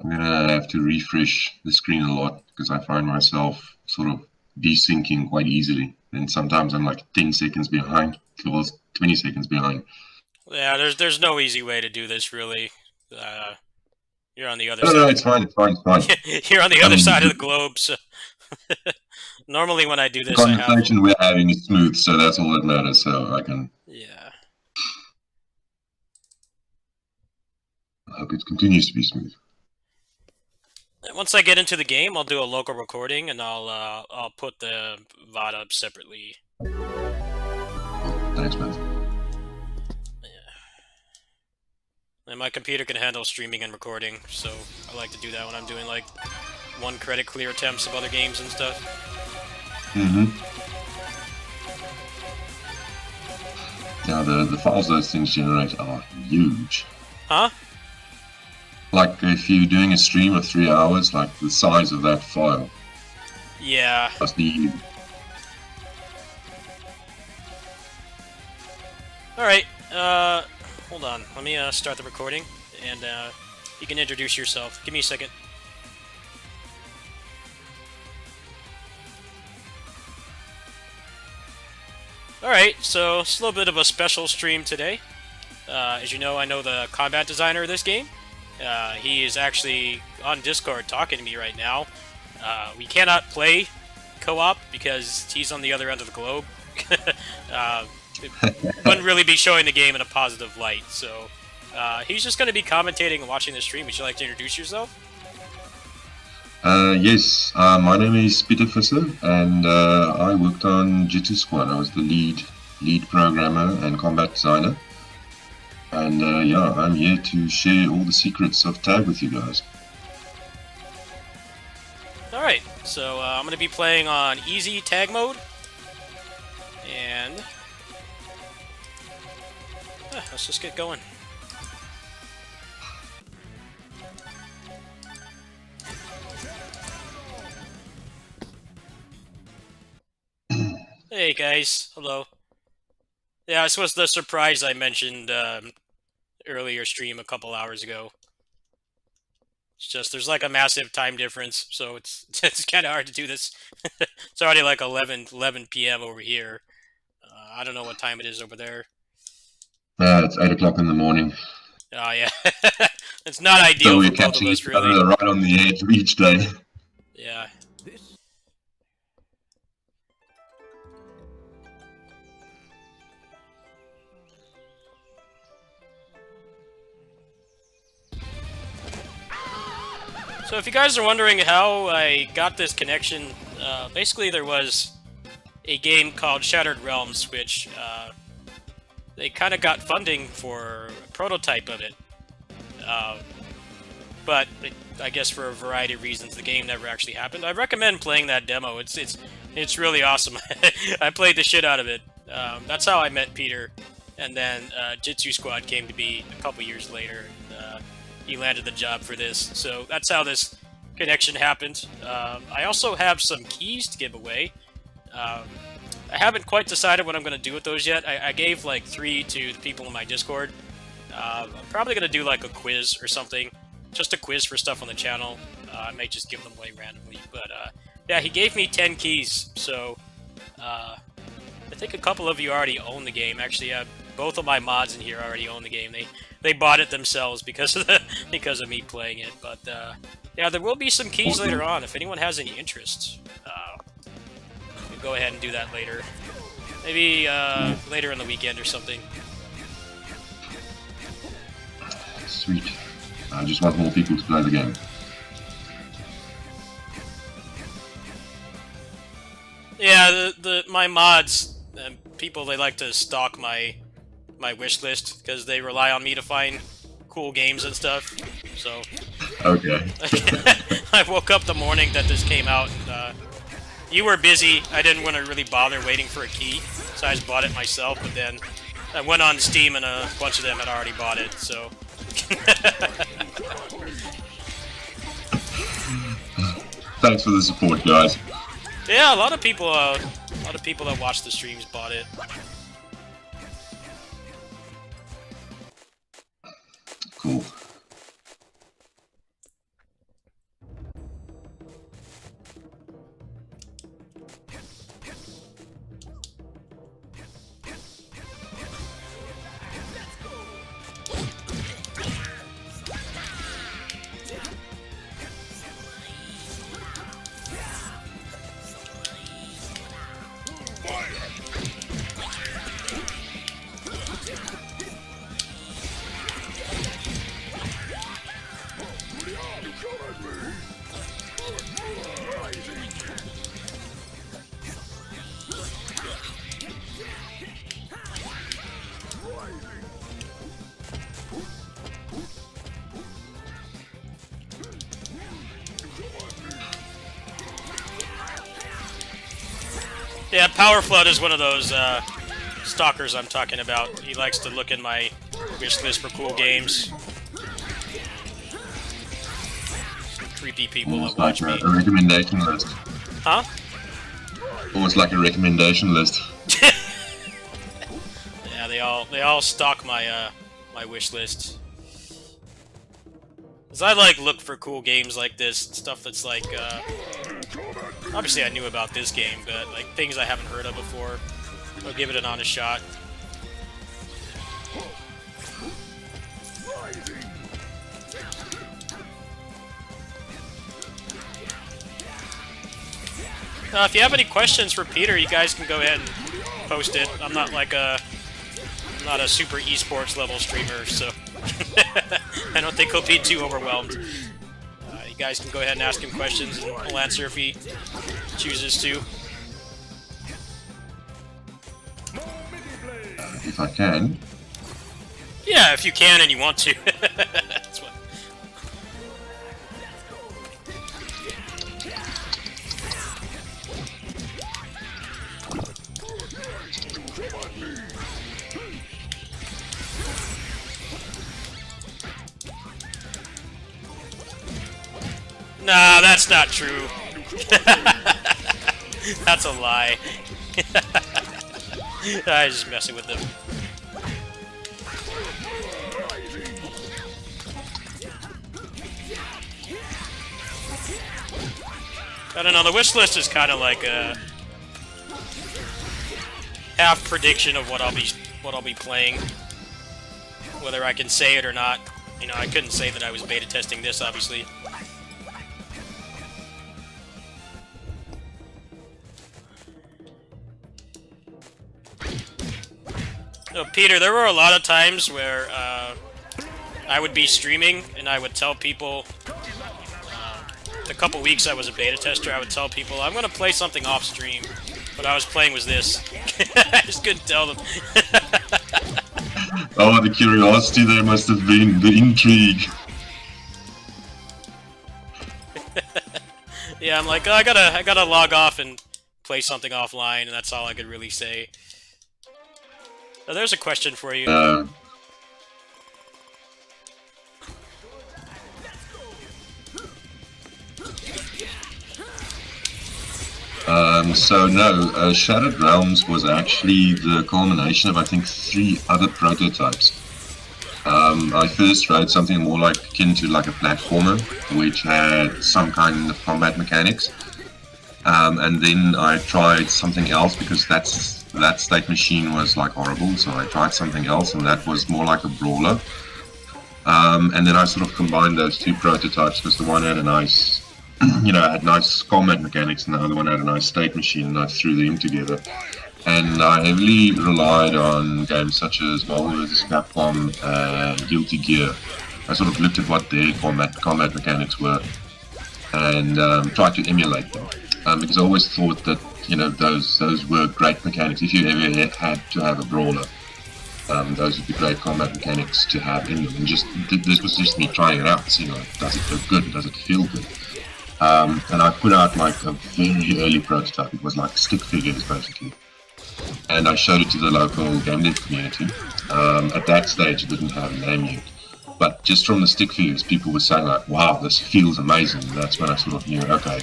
I'm gonna have to refresh the screen a lot because I find myself sort of desyncing quite easily. And sometimes I'm like 10 seconds behind, well, 20 seconds behind. Yeah, there's no easy way to do this really. Uh, you're on the other No, no, side it's of fine, it's fine, it's fine. the you're on the I other mean, side of the globe. So normally when I do the this, I have conversation we're having is smooth, so that's all that matters. So yeah. I hope it continues to be smooth. Once I get into the game, I'll do a local recording and I'll put the VOD up separately. Thanks, man. And my computer can handle streaming and recording, so I like to do that when I'm doing like one credit clear attempts of other games and stuff. Yeah, the files those things generate are huge. Huh? Like if you're doing a stream of 3 hours, like the size of that file Yeah. must be huge. Alright, hold on. Let me start the recording, and you can introduce yourself. Give me a second. Alright, so it's a little bit of a special stream today. As you know, I know the combat designer of this game. He is actually on Discord talking to me right now. We cannot play co-op because he's on the other end of the globe. It wouldn't really be showing the game in a positive light, so he's just going to be commentating and watching the stream. Would you like to introduce yourself? Yes, my name is Peter Visser, and I worked on Jitsu Squad. I was the lead programmer and combat designer. And yeah, I'm here to share all the secrets of tag with you guys. Alright, so I'm going to be playing on easy tag mode. And let's just get going. Hey guys, hello. Yeah, this was the surprise I mentioned earlier stream a couple hours ago. It's just there's like a massive time difference, so it's it's kind of hard to do this. It's already like 11 p.m. over here. I don't know what time it is over there. It's 8 o'clock in the morning. Oh yeah, it's not So ideal we're for both of catching us, each really. other right on the edge of each day. Yeah. So if you guys are wondering how I got this connection, basically there was a game called Shattered Realms, which they kind of got funding for a prototype of it. But I guess for a variety of reasons, the game never actually happened. I recommend playing that demo. It's really awesome. I played the shit out of it. That's how I met Peter, and then Jitsu Squad came to be a couple years later. He landed the job for this, so that's how this connection happened. I also have some keys to give away. I haven't quite decided what I'm going to do with those yet. I gave like 3 to the people in my Discord. I'm probably going to do like a quiz or something. Just a quiz for stuff on the channel. I may just give them away randomly. But yeah, he gave me 10 keys. So I think a couple of you already own the game. Actually, both of my mods in here already own the game. They bought it themselves because of because of me playing it. But yeah, there will be some keys later on if anyone has any interest. We'll go ahead and do that later. Maybe later in the weekend or something. Sweet. I just want more people to play the game. Yeah, my mods, people, they like to stalk my wish list because they rely on me to find cool games and stuff. So Okay. I woke up the morning that this came out, and you were busy. I didn't want to really bother waiting for a key, so I just bought it myself. But then I went on Steam, and a bunch of them had already bought it. So Thanks for the support, guys. yeah, a lot of people that watch the streams bought it. Cool. Yeah, Power Flood is one of those stalkers I'm talking about. He likes to look in my wish list for cool games. Creepy people Almost that watch like me. a recommendation list. Huh? Almost like a recommendation list. Yeah, they all stalk my my wish list. Cause I like look for cool games like this, stuff that's like obviously I knew about this game, but like things I haven't heard of before. I'll give it an honest shot. If you have any questions for Peter, you guys can go ahead and post it. I'm not like I'm not a super esports level streamer, so I don't think he'll be too overwhelmed. You guys can go ahead and ask him questions, and he'll answer if he chooses to. If I can. Yeah, if you can and you want to. That's what. Nah, that's not true. That's a lie. I was just messing with them. I don't know, the wish list is kind of like a half prediction of what I'll be playing. Whether I can say it or not. You know, I couldn't say that I was beta testing this, obviously. So, Peter, there were a lot of times where I would be streaming and I would tell people, the couple weeks I was a beta tester, I would tell people, I'm going to play something off stream. What I was playing was this. I just couldn't tell them. Oh, the curiosity there must have been, the intrigue. Yeah, I'm like, oh, I gotta log off and play something offline, and that's all I could really say. So there's a question for you. So no, Shattered Realms was actually the culmination of, I think, 3 other prototypes. I first wrote something more like akin to like a platformer, which had some kind of combat mechanics. And then I tried something else because that state machine was like horrible, so I tried something else, and that was more like a brawler. And then I sort of combined those 2 prototypes because the one had a nice, had nice combat mechanics, and the other one had a nice state machine, and I threw them together. And I heavily relied on games such as Marvel vs. Capcom and Guilty Gear. I sort of looked at what their combat mechanics were and tried to emulate them. Because I always thought that, those were great mechanics. If you ever had to have a brawler, those would be great combat mechanics to have in them. And this was just me trying it out, seeing like, does it look good? Does it feel good? And I put out like a very early prototype. It was like stick figures basically. And I showed it to the local game dev community. At that stage it didn't have a name yet. But just from the stick figures, people were saying like, wow, this feels amazing. And that's when I sort of knew, okay,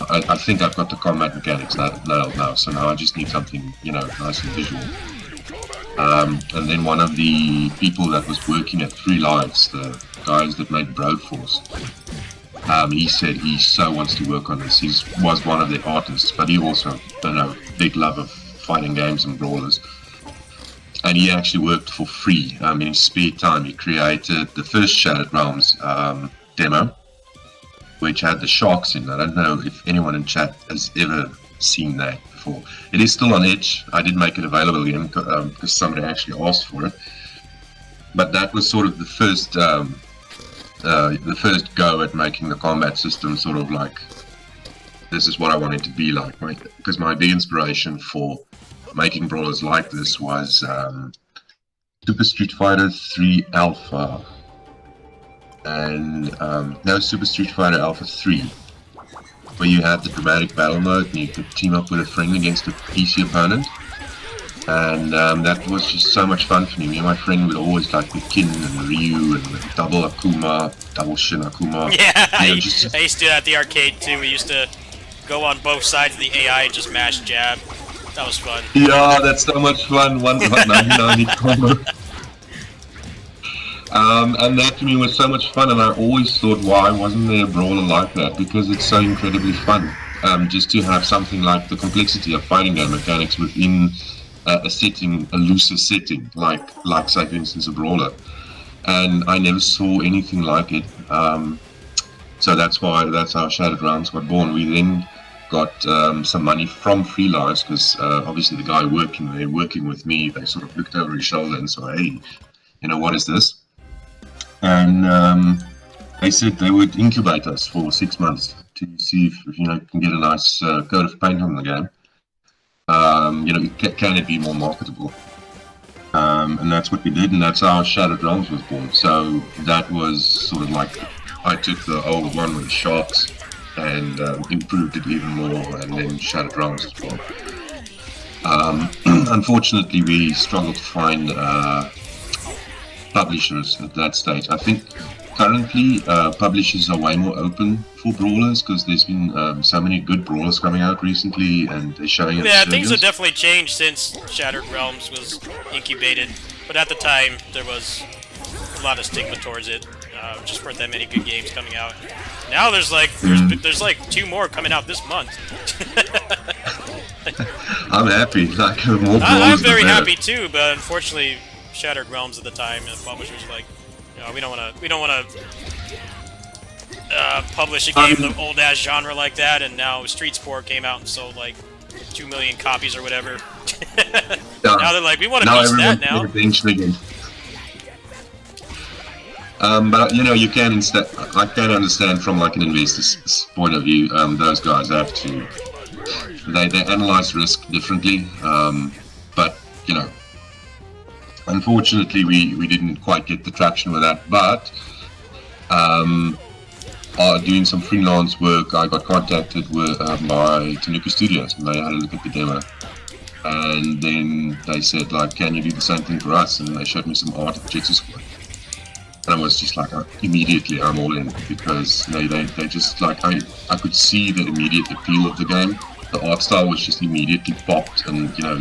I think I've got the combat mechanics nailed now. So now I just need something, nice and visual. And then one of the people that was working at Free Lives, the guys that made Broforce, he said he so wants to work on this. He was one of the artists, but he also, big love of fighting games and brawlers. And he actually worked for free. In his spare time, he created the first Shattered Realms demo, which had the sharks in. I don't know if anyone in chat has ever seen that before. It is still on Edge. I did make it available again because somebody actually asked for it. But that was sort of the first go at making the combat system sort of like, this is what I want it to be like. Because my big inspiration for making brawlers like this was Super Street Fighter 3 Alpha and no, Super Street Fighter Alpha 3. where you had the dramatic battle mode and you could team up with a friend against a PC opponent. And that was just so much fun for me. Me and my friend would always like with Kin and Ryu and double Akuma, double Shin Akuma. Yeah, You know, I used to do that at the arcade too. We used to go on both sides of the AI and just mash jab. That was fun. Yeah, that's so much fun. 199 combo. And that to me was so much fun, and I always thought, why wasn't there a brawler like that? Because it's so incredibly fun. Just to have something like the complexity of fighting game mechanics within a setting, a looser setting, like say for instance a brawler. And I never saw anything like it. So that's how Shattered Realms got born. We then got some money from Free Lives because obviously the guy working with me, they sort of looked over his shoulder and said, hey, you know, what is this? And they said they would incubate us for 6 months to see if you know can get a nice coat of paint on the game. You know, can it be more marketable? And that's what we did, and that's how Shattered Realms was born. So that was sort of like I took the old one with the sharks and improved it even more, and then Shattered Realms was born. Unfortunately, we struggled to find publishers at that stage. I think currently publishers are way more open for brawlers because there's been so many good brawlers coming out recently, and they're showing it. Yeah, things have definitely changed since Shattered Realms was incubated, but at the time there was a lot of stigma towards it. Just weren't that many good games coming out. Now there's like 2 more coming out this month. I'm happy. Like more brawlers. I'm very happy too, but unfortunately, Shattered Realms at the time, and the publishers were like, you know, we don't want to publish a game of the old ass genre like that. And now Street Sport came out and sold like 2 million copies or whatever. Now they're like, we want to piece that now. But you know, I can understand from like an investor's point of view. Those guys have to they analyze risk differently. But you know, unfortunately, we didn't quite get the traction with that. But doing some freelance work, I got contacted by Tanuki Studios, and they had a look at the demo. And then they said, like, can you do the same thing for us? And they showed me some art of Jitsu Squad. And I was just like, immediately I'm all in, because they just like, I could see the immediate appeal of the game. The art style was just immediately popped, and you know,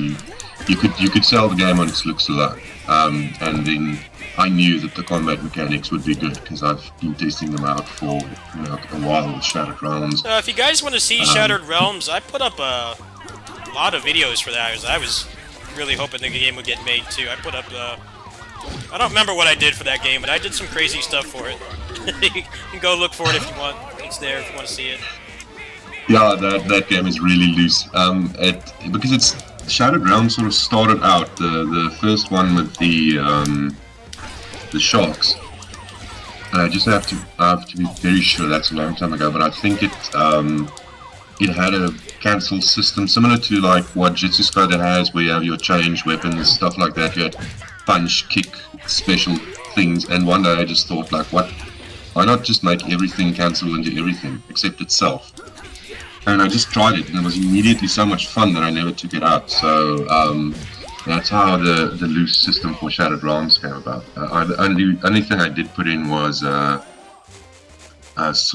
you could sell the game on its looks alone. And then I knew that the combat mechanics would be good because I've been testing them out for a while with Shattered Realms. If you guys want to see Shattered Realms, I put up a lot of videos for that because I was really hoping the game would get made too. I put up I don't remember what I did for that game, but I did some crazy stuff for it. You can go look for it if you want. It's there if you want to see it. Yeah, that game is really loose. Because it's Shattered Realms sort of started out the first one with the sharks. I just have to be very sure that's a long time ago, but I think it had a cancel system similar to like what Jitsu Squad has, where you have your change weapons, stuff like that. You had punch, kick, special things, and one day I just thought, like, why not just make everything cancel into everything except itself? And I just tried it, and it was immediately so much fun that I never took it out. So that's how the loose system for Shattered Realms came about. The only thing I did put in was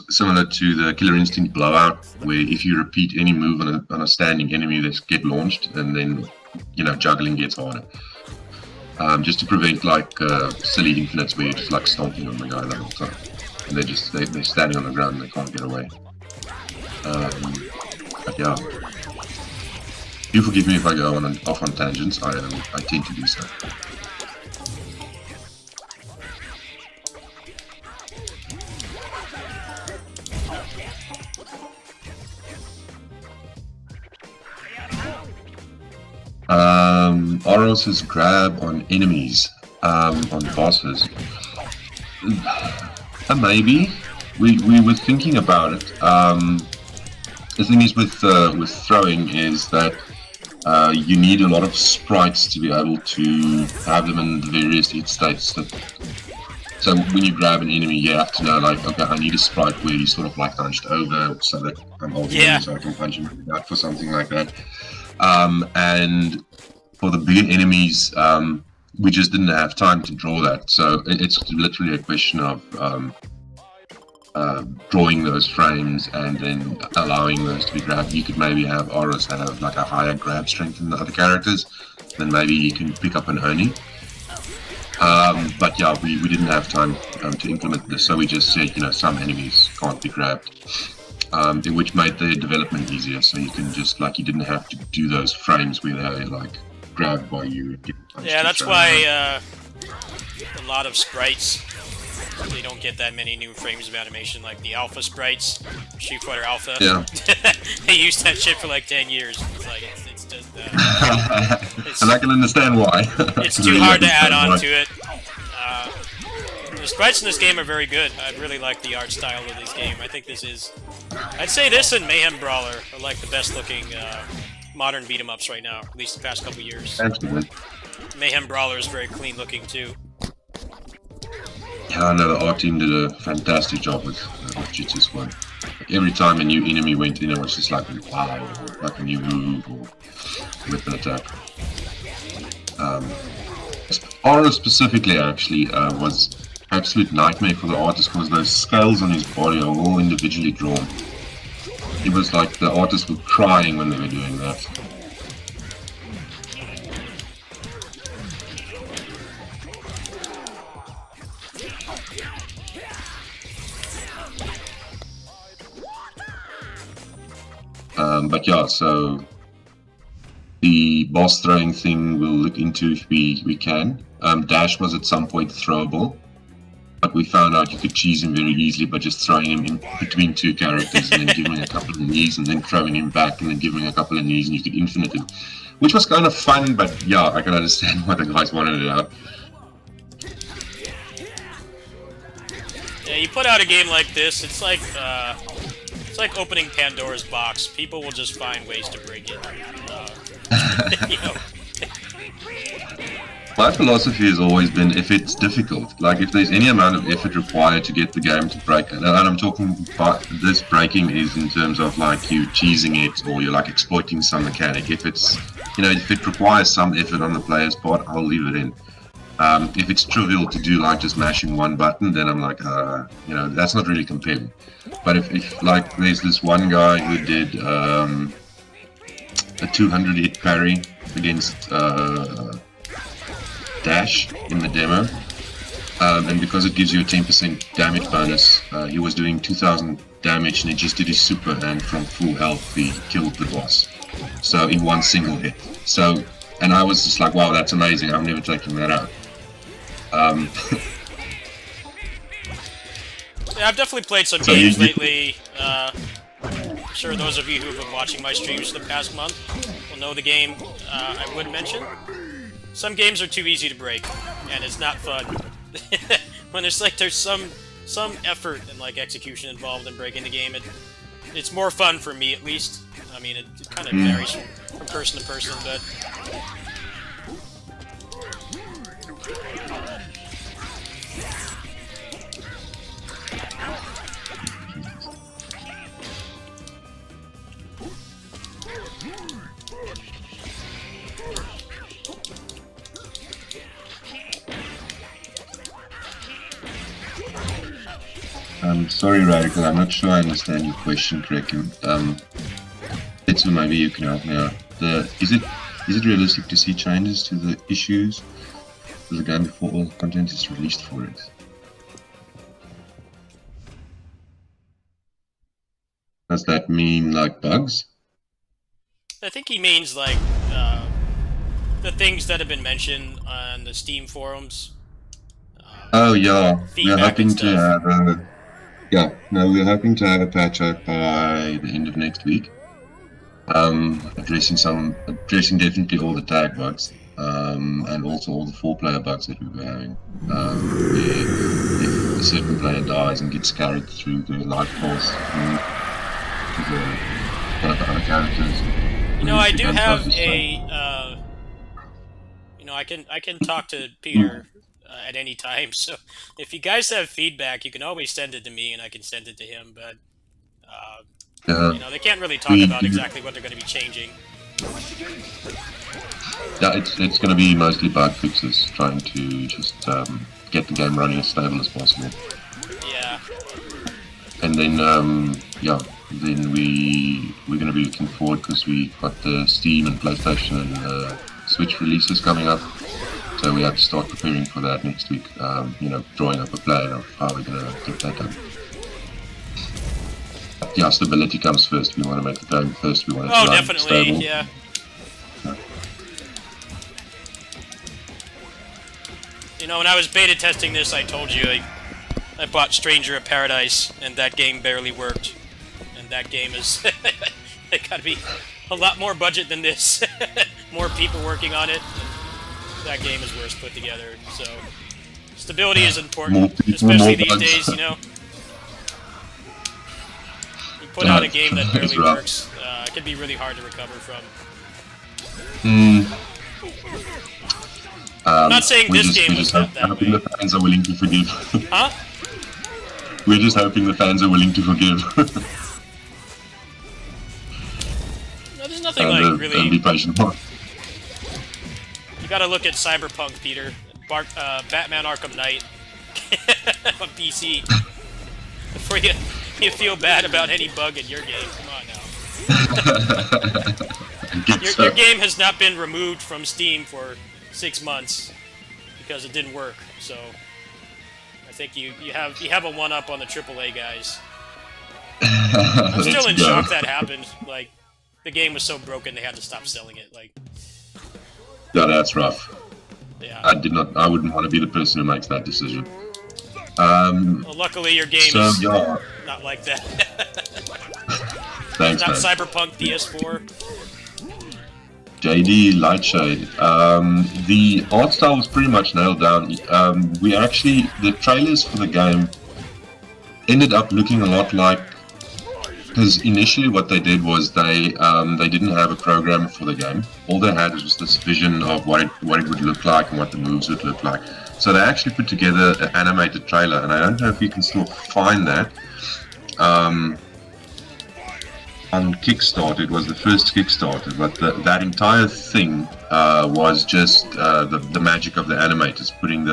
similar to the Killer Instinct Blowout, where if you repeat any move on a standing enemy, they get launched, and then juggling gets harder. Just to prevent like silly infinites where you're just like stomping on the guy the whole time, and they're standing on the ground and they can't get away. But yeah, do forgive me if I go off on tangents. I tend to do so. Oros's grab on enemies, on bosses. Maybe we were thinking about it. The thing is with throwing is that you need a lot of sprites to be able to have them in the various hit states that So when you grab an enemy, you have to know, like, okay, I need a sprite where he's sort of like hunched over so that I'm holding him so I can punch him in the gut for something like that. And for the bigger enemies, we just didn't have time to draw that. So it's literally a question of drawing those frames and then allowing those to be grabbed. You could maybe have auras that have like a higher grab strength than the other characters. Then maybe you can pick up an Oni. But yeah, we didn't have time to implement this, so we just said, some enemies can't be grabbed, which made the development easier. So you can just, like, you didn't have to do those frames where they're like grabbed by you. Yeah, that's why a lot of sprites, they don't get that many new frames of animation, like the alpha sprites, Street Fighter Alpha. Yeah. They used that shit for like 10 years. It's like, it's just... and I can understand why. It's too hard to add on to it. The sprites in this game are very good. I really like the art style of this game. I think this is... I'd say this and Mayhem Brawler are like the best looking modern beat-em-ups right now, at least the past couple years. Absolutely. Mayhem Brawler is very clean looking too. Yeah, I know the art team did a fantastic job with Jitsu Squad. Like, every time a new enemy went in, it was just like, wow, or like a new move or weapon attack. Aura specifically, actually, was absolute nightmare for the artist because those scales on his body are all individually drawn. It was like the artists were crying when they were doing that. But yeah, so the boss throwing thing we'll look into if we can. Dash was at some point throwable, but we found out you could cheese him very easily by just throwing him in between two characters and then giving him a couple of knees and then throwing him back and then giving him a couple of knees and you could infinite him, which was kind of fun, but yeah, I can understand why the guys wanted it out. Yeah, you put out a game like this, it's like opening Pandora's box. People will just find ways to break it. My philosophy has always been, if it's difficult, like if there's any amount of effort required to get the game to break, and I'm talking about this breaking is in terms of like you cheesing it or you're like exploiting some mechanic. If it's, if it requires some effort on the player's part, I'll leave it in. If it's trivial to do, like just mashing one button, then I'm like, that's not really compelling. But if like there's this one guy who did a 200 hit parry against Dash in the demo, and because it gives you a 10% damage bonus, he was doing 2000 damage and he just did his super, and from full health he killed the boss. So in one single hit. So, and I was just like, wow, that's amazing. I'm never taking that out. Yeah, I've definitely played some games lately. I'm sure those of you who have been watching my streams for the past month will know the game I would mention. Some games are too easy to break, and it's not fun. When there's some effort and like execution involved in breaking the game, it's more fun for me at least. I mean, it kind of varies from person to person, but. I'm sorry, Radical, I'm not sure I understand your question correctly. So maybe you can help me out. Is it realistic to see changes to the issues of the game before all content is released for it? Does that mean like bugs? I think he means like the things that have been mentioned on the Steam forums. Oh yeah, we're hoping to have we're hoping to have a patch out by the end of next week. Addressing definitely all the tag bugs, and also all the 4-player bugs that we were having. Where if a certain player dies and gets carried through the life force to one of the other characters. I do have a. I can talk to Peter at any time. So if you guys have feedback, you can always send it to me, and I can send it to him. But Yeah, they can't really talk we about do. exactly what they're going to be changing. Yeah, it's going to be mostly bug fixes, trying to just get the game running as stable as possible. Yeah. And then then we're going to be looking forward because we got the Steam and PlayStation and Switch releases coming up. So we have to start preparing for that next week. Drawing up a plan of how we're going to get that done. Yeah, stability comes first. We want to make the game first. We want it to run Definitely, stable. yeah. When I was beta testing this, I told you I bought Stranger of Paradise, and that game barely worked. And that game is it got to be a lot more budget than this. More people working on it. That game is worse put together. So stability is important, especially these days. You put out a game that barely works. It can be really hard to recover from. I'm not saying this game was not that way. The fans are willing to forgive. Huh? We're just hoping the fans are willing to forgive. No, there's nothing like really. And be patient. You gotta look at Cyberpunk, Peter. Batman Arkham Knight on PC. Before you feel bad about any bug in your game. Come on now. Your game has not been removed from Steam for 6 months because it didn't work. So I think you have a one-up on the AAA guys. I'm still in shock that happened. Like, the game was so broken they had to stop selling it. Like, yeah, that's rough. Yeah. I wouldn't want to be the person who makes that decision. Well, luckily your game is not like that. Thanks, not man. Cyberpunk PS4. JD Lightshade. The art style was pretty much nailed down. The trailers for the game ended up looking a lot like, because initially what they did was they didn't have a program for the game. All they had was this vision of what it would look like and what the moves would look like. So they actually put together an animated trailer, and I don't know if you can still find that. On Kickstarter, it was the first Kickstarter, but that entire thing was just the magic of the animators putting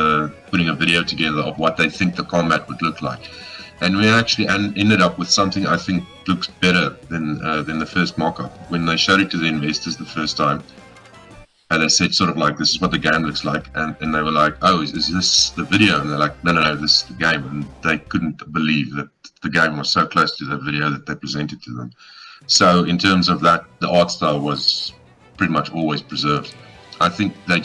a video together of what they think the combat would look like, and we actually ended up with something I think looks better than the first mock-up. When they showed it to the investors the first time, and they said sort of like, this is what the game looks like, and they were like, oh, is this the video? And they're like, no, this is the game, and they couldn't believe that the game was so close to the video that they presented to them. So in terms of that, the art style was pretty much always preserved. I think they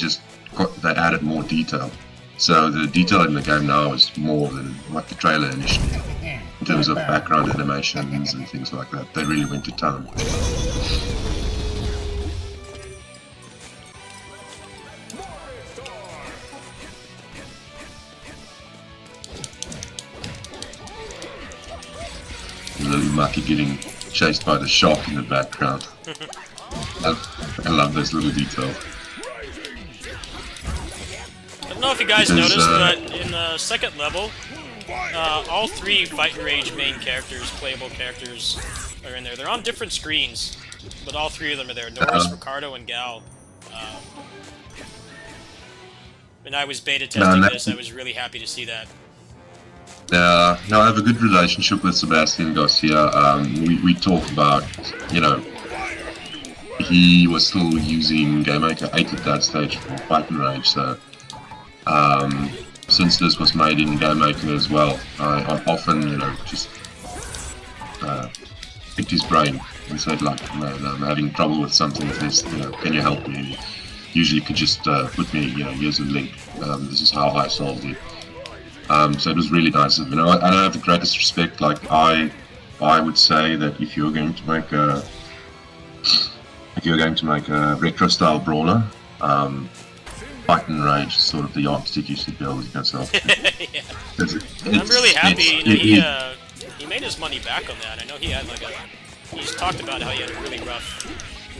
added more detail. So the detail in the game now is more than what the trailer initially had. In terms of background animations and things like that, they really went to town. Lily Maki getting chased by the shark in the background. I love those little details. I don't know if you guys noticed, but in the second level, all 3 Fight and Rage main characters, playable characters, are in there. They're on different screens, but all 3 of them are there. Norris, Ricardo, and Gal. When I was beta testing this, I was really happy to see that. I have a good relationship with Sebastian Garcia. We talk about, he was still using GameMaker 8 at that stage for Fight and Rage, so since this was made in GameMaker as well, I often, just picked his brain and said, like, no, I'm having trouble with something with this, can you help me? And he usually could just put me, here's a link, this is how I solved it. So it was really nice of him. I don't have the greatest respect. Like, I would say that if you're going to make a retro style brawler, Fight and Rage is sort of the yardstick you should build yourself. Yeah. I'm really happy. He made his money back on that. I know he had he's talked about how he had a really rough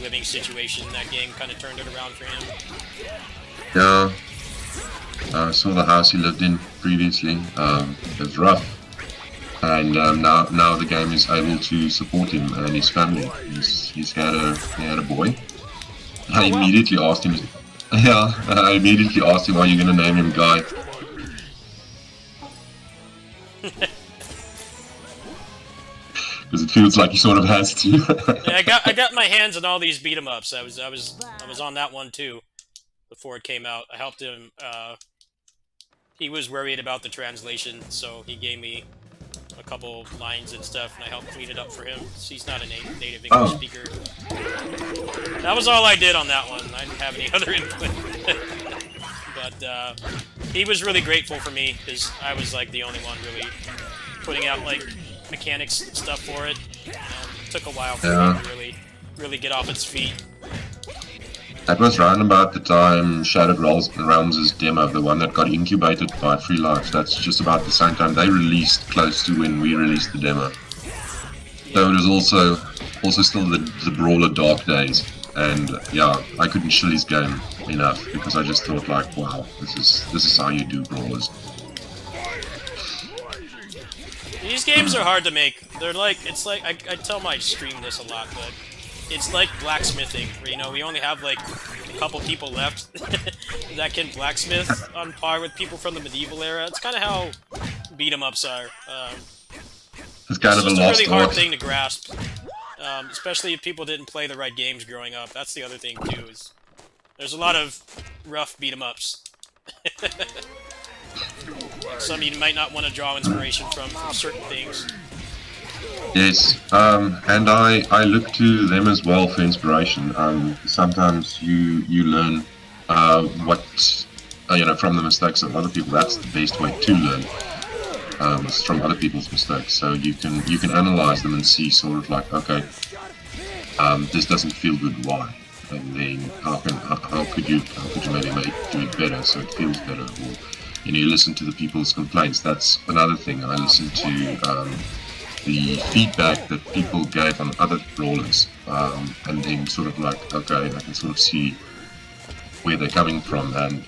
living situation. That game kind of turned it around for him. Yeah. I saw the house he lived in previously. It was rough, and now the game is able to support him and his family. He had a boy. I immediately asked him. Yeah, I immediately asked him, "Are you going to name him Guy?" Because it feels like he sort of has to. Yeah, I got my hands on all these beat 'em ups. I was on that one too before it came out. I helped him. He was worried about the translation, so he gave me a couple lines and stuff, and I helped clean it up for him. He's not a native English speaker. That was all I did on that one. I didn't have any other input. But he was really grateful for me because I was like the only one really putting out like mechanics and stuff for it. It took a while for me to really get off its feet. That was round about the time Shattered Realms' demo, the one that got incubated by Free Lives. That's just about the same time they released, close to when we released the demo. So it was also still the Brawler Dark days, and yeah, I couldn't shill his game enough because I just thought like, wow, this is how you do brawlers. These games are hard to make. They're like, it's like, I tell my stream this a lot, but it's like blacksmithing, where, you know, we only have like a couple people left that can blacksmith on par with people from the medieval era. It's kind of how beat-em-ups are. It's kind of a really hard thing to grasp, especially if people didn't play the right games growing up. That's the other thing too, is there's a lot of rough beat-em-ups. Some you might not want to draw inspiration from certain things. Yes, and I look to them as well for inspiration. Sometimes you learn what from the mistakes of other people. That's the best way to learn. Is from other people's mistakes. So you can analyze them and see sort of like, okay, this doesn't feel good. Why? And then how could you maybe do it better so it feels better? Or you listen to the people's complaints. That's another thing. I listen to the feedback that people gave on other brawlers, and then sort of like, okay, I can sort of see where they're coming from and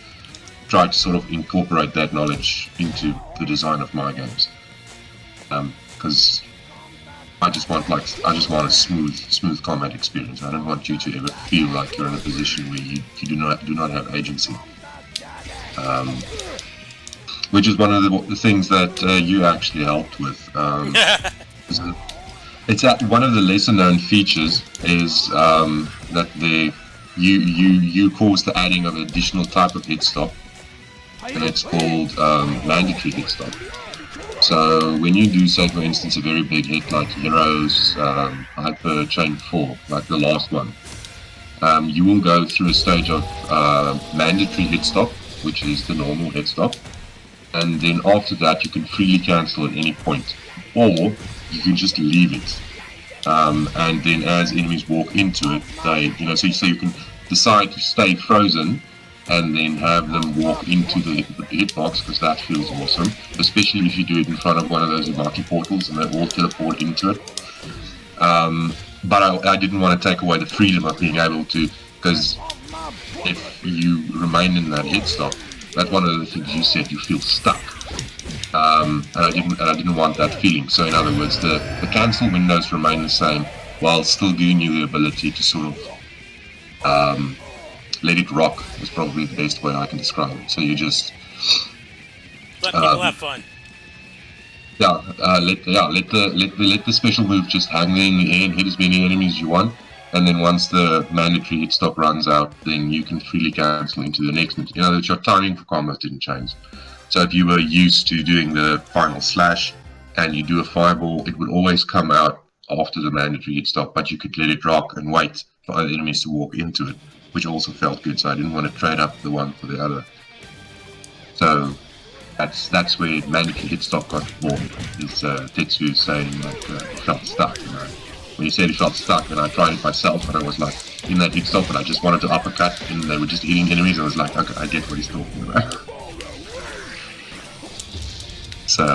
try to sort of incorporate that knowledge into the design of my games. Because I just want a smooth combat experience. I don't want you to ever feel like you're in a position where you do not have agency. Which is one of the things that you actually helped with. It's one of the lesser known features is that you cause the adding of an additional type of hit stop, and it's called mandatory hit stop. So when you do, say for instance, a very big hit like Heroes Hyper Chain 4, like the last one, you will go through a stage of mandatory hit stop, which is the normal hit stop. And then after that, you can freely cancel at any point, or you can just leave it. And then as enemies walk into it, so you can decide to stay frozen and then have them walk into the hitbox, because that feels awesome. Especially if you do it in front of one of those Umaki portals and they all teleport into it. But I didn't want to take away the freedom of being able to, because if you remain in that hit stop, that's one of the things you said, you feel stuck, and I didn't want that feeling. So in other words, the cancel windows remain the same while still giving you the ability to sort of let it rock. Is probably the best way I can describe it. So you just let people have fun. Let the special move just hang there in the air and hit as many enemies you want. And then once the mandatory hit stop runs out, then you can freely cancel into the next. You know that your timing for combat didn't change. So if you were used to doing the final slash and you do a fireball, it would always come out after the mandatory hit stop, but you could let it rock and wait for other enemies to walk into it, which also felt good. So I didn't want to trade up the one for the other. So that's where mandatory hit stop got born. Is Tetsu saying like it felt stuck, you know. When he said he felt stuck, and I tried it myself, and I was like in that hit stop, and I just wanted to uppercut, and they were just hitting enemies. I was like, okay, I get what he's talking about. So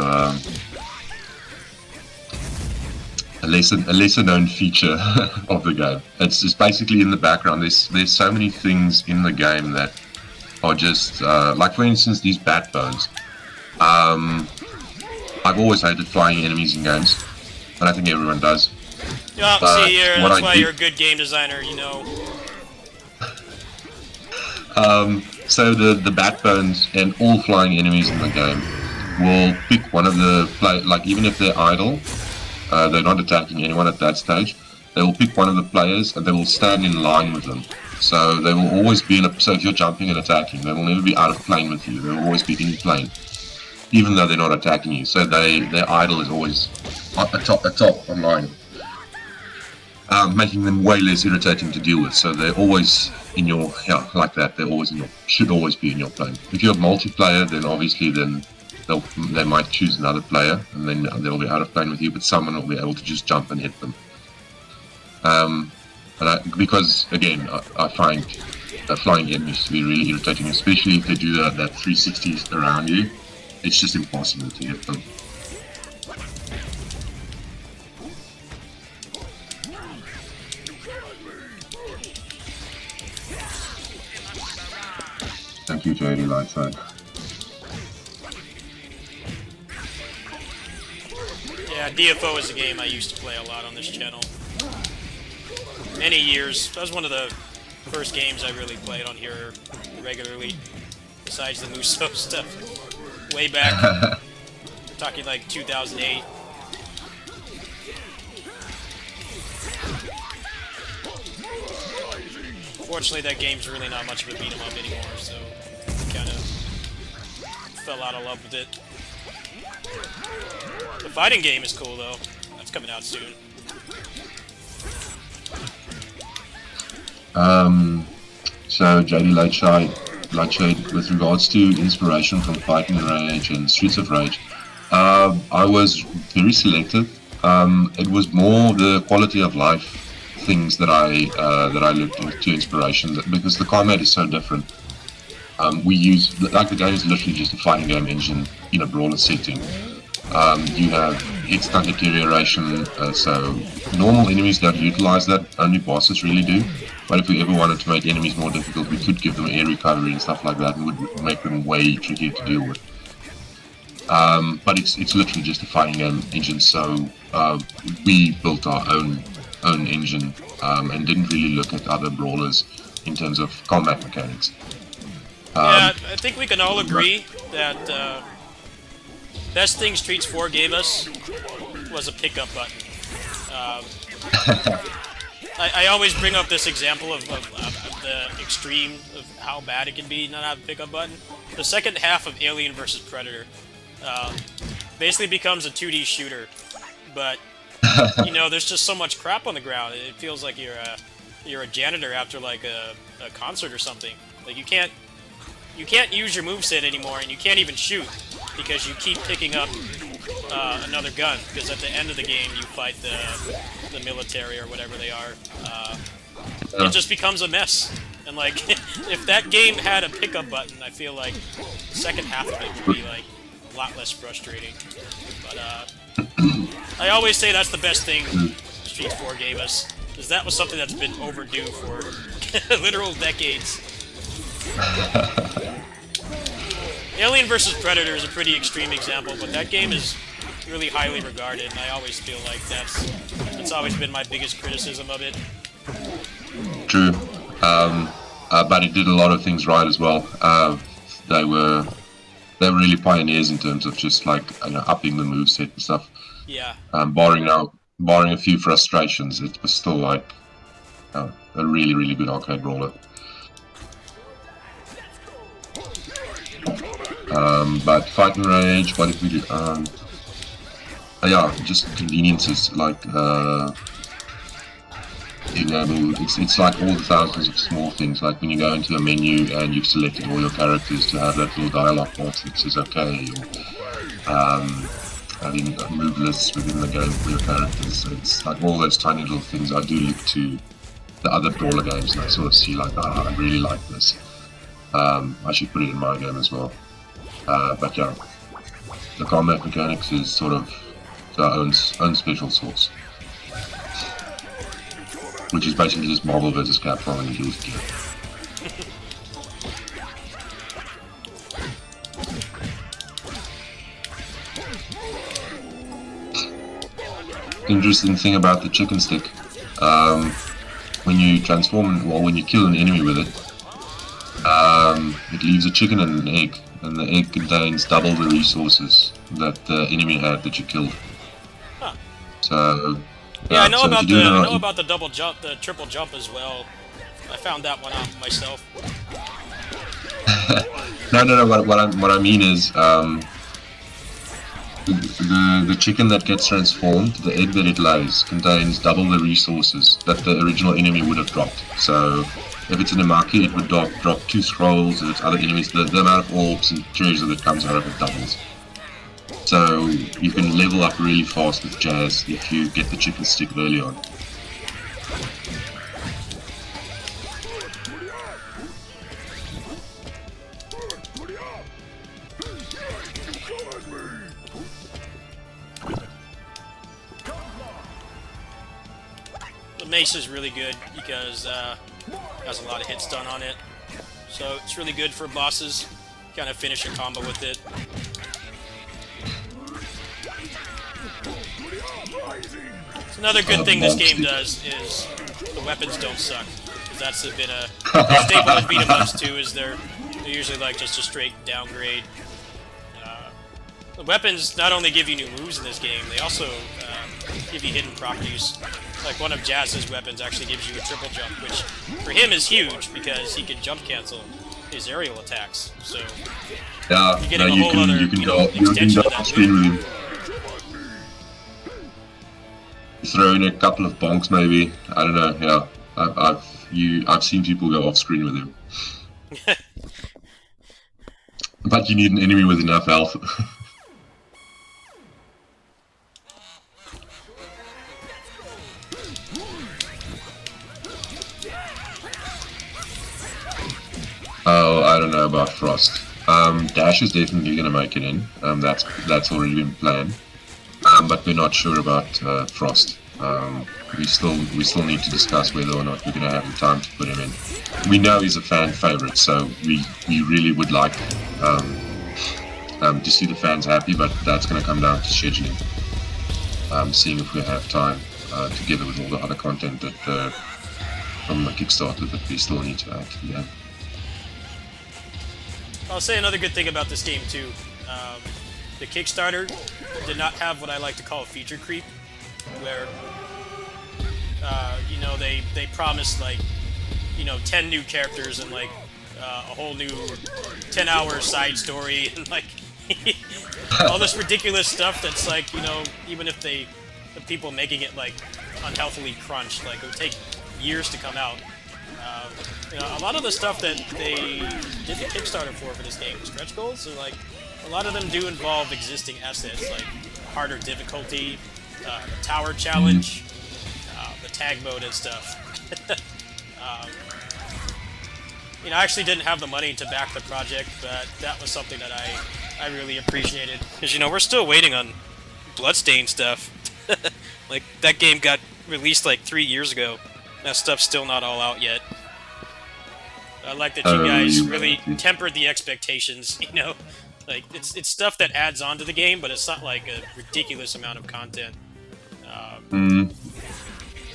a lesser known feature of the game. It's just basically in the background. There's so many things in the game that are just like, for instance, these bat bones. I've always hated flying enemies in games, and I think everyone does. Yeah, But see, what that's I why do- you're a good game designer, you know. So the bat bones and all flying enemies in the game will pick one of the like, even if they're idle, they're not attacking anyone at that stage. They will pick one of the players and they will stand in line with them. So they will always be in a. So if you're jumping and attacking, they will never be out of plane with you. They will always be in plane, even though they're not attacking you. So their idle is always atop online, making them way less irritating to deal with. So they're always in your like that. They're always in your should always be in your plane. If you're multiplayer, then obviously they might choose another player and then they'll be out of plane with you. But someone will be able to just jump and hit them. Because again, I find flying enemies to be really irritating, especially if they do that 360 around you. It's just impossible to hit them. Thank you, JD Lightside. Yeah, DFO is a game I used to play a lot on this channel. Many years. That was one of the first games I really played on here regularly, besides the Muso stuff. Way back. We're talking like 2008. Fortunately, that game's really not much of a beat 'em up anymore, so I kind of fell out of love with it. The fighting game is cool, though. That's coming out soon. So JD Lightshade, with regards to inspiration from Fighting Rage and Streets of Rage, I was very selective. It was more the quality of life things that I looked into inspiration, because the combat is so different. We use the game is literally just a fighting game engine in a brawler setting. You have instant deterioration, so normal enemies don't utilize that, only bosses really do. But if we ever wanted to make enemies more difficult, we could give them air recovery and stuff like that, and would make them way trickier to deal with. But it's literally just a fighting game engine, so we built our own engine and didn't really look at other brawlers in terms of combat mechanics. Yeah, I think we can all agree that best thing Streets 4 gave us was a pickup button. I always bring up this example of the extreme of how bad it can be not have a pickup button. The second half of Alien vs. Predator basically becomes a 2D shooter, but you know, there's just so much crap on the ground. It feels like you're a janitor after like a concert or something. Like you can't use your moveset anymore, and you can't even shoot because you keep picking up another gun, because at the end of the game you fight the military or whatever they are. It just becomes a mess. And like, if that game had a pickup button, I feel like the second half of it would be like a lot less frustrating. But I always say that's the best thing Street 4 gave us, because that was something that's been overdue for literal decades. Alien vs. Predator is a pretty extreme example, but that game is really highly regarded, and I always feel like that's always been my biggest criticism of it. True, but it did a lot of things right as well. They were really pioneers in terms of just like, you know, upping the moveset and stuff. Yeah. Barring a few frustrations, it was still like a really, really good arcade brawler. But Fight and Rage, what did we do? Yeah, just conveniences, like it's like all the thousands of small things, like when you go into a menu and you've selected all your characters, to have that little dialogue box that says okay, or having move lists within the game for your characters. So it's like all those tiny little things. I do look to the other brawler games and I sort of see like, I really like this. I should put it in my game as well. But yeah, the combat mechanics is sort of our own special sauce, which is basically just Marvel vs. Capcom and you use gear. interesting thing about the chicken stick. When you transform, well, when you kill an enemy with it, it leaves a chicken and an egg, and the egg contains double the resources that the enemy had that you killed. Huh. So yeah, I know so about the double jump, the triple jump as well. I found that one out myself. no. What I mean is, the chicken that gets transformed, the egg that it lays, contains double the resources that the original enemy would have dropped. So, if it's in a market, it would drop 2 scrolls. If it's other enemies, the amount of orbs and treasure that comes out of it doubles. So, you can level up really fast with Jazz if you get the chicken stick early on. The mace is really good because it has a lot of hits done on it. So it's really good for bosses. Kind of finish a combo with it. So another good thing this game does is the weapons don't suck. That's been a staple in beat 'em ups too. Is they're usually like just a straight downgrade. The weapons not only give you new moves in this game, they also give you hidden proc use. Like one of Jazz's weapons actually gives you a triple jump, which for him is huge because he can jump cancel his aerial attacks. So yeah, you're getting a whole other extension of that move. Throw in a couple of bonks, maybe. I don't know. Yeah, I've seen people go off screen with him. But you need an enemy with enough health. Oh, I don't know about Frost. Dash is definitely going to make it in. That's already been planned. But we're not sure about Frost. We still need to discuss whether or not we're going to have the time to put him in. We know he's a fan favorite, so we really would like to see the fans happy, but that's going to come down to scheduling. Seeing if we have time together with all the other content that from the Kickstarter that we still need to add to the game. I'll say another good thing about this game too. The Kickstarter did not have what I like to call feature creep, where you know, they promised like, you know, 10 new characters and like a whole new 10-hour side story and like all this ridiculous stuff that's like, you know, even if the people making it like unhealthily crunched, like it would take years to come out. You know, a lot of the stuff that they did the Kickstarter for this game, stretch goals, so like a lot of them do involve existing assets like harder difficulty, the tower challenge, the tag mode and stuff. You know, I actually didn't have the money to back the project, but that was something that I really appreciated. Because, you know, we're still waiting on Bloodstained stuff. Like, that game got released like 3 years ago. That stuff's still not all out yet. I like that you guys really tempered the expectations, you know? Like, it's stuff that adds on to the game, but it's not like a ridiculous amount of content.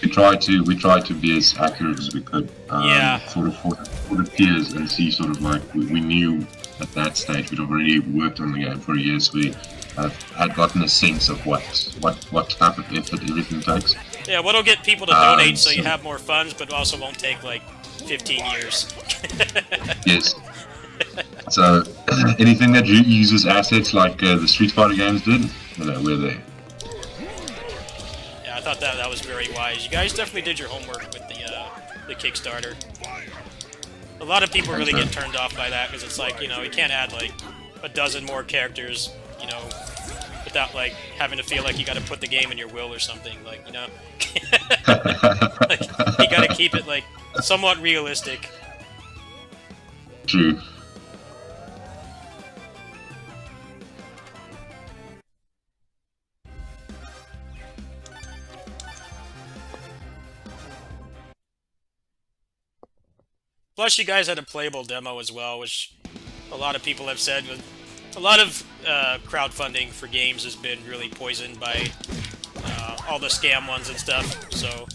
We tried to be as accurate as we could. Yeah. Sort of for the peers and see sort of like we knew at that stage we'd already worked on the game for a year, so we had gotten a sense of what type of effort everything takes. Yeah, what'll get people to donate so you have more funds, but also won't take like 15 years. Yes. So anything that uses assets like the Street Fighter games did, you know, we're there. I thought that was very wise. You guys definitely did your homework with the Kickstarter. A lot of people really get turned off by that because it's like, you know, you can't add like a dozen more characters, you know, without like having to feel like you got to put the game in your will or something, like, you know. Like, you got to keep it like somewhat realistic. True. Plus, you guys had a playable demo as well, which a lot of people have said. A lot of crowdfunding for games has been really poisoned by all the scam ones and stuff. So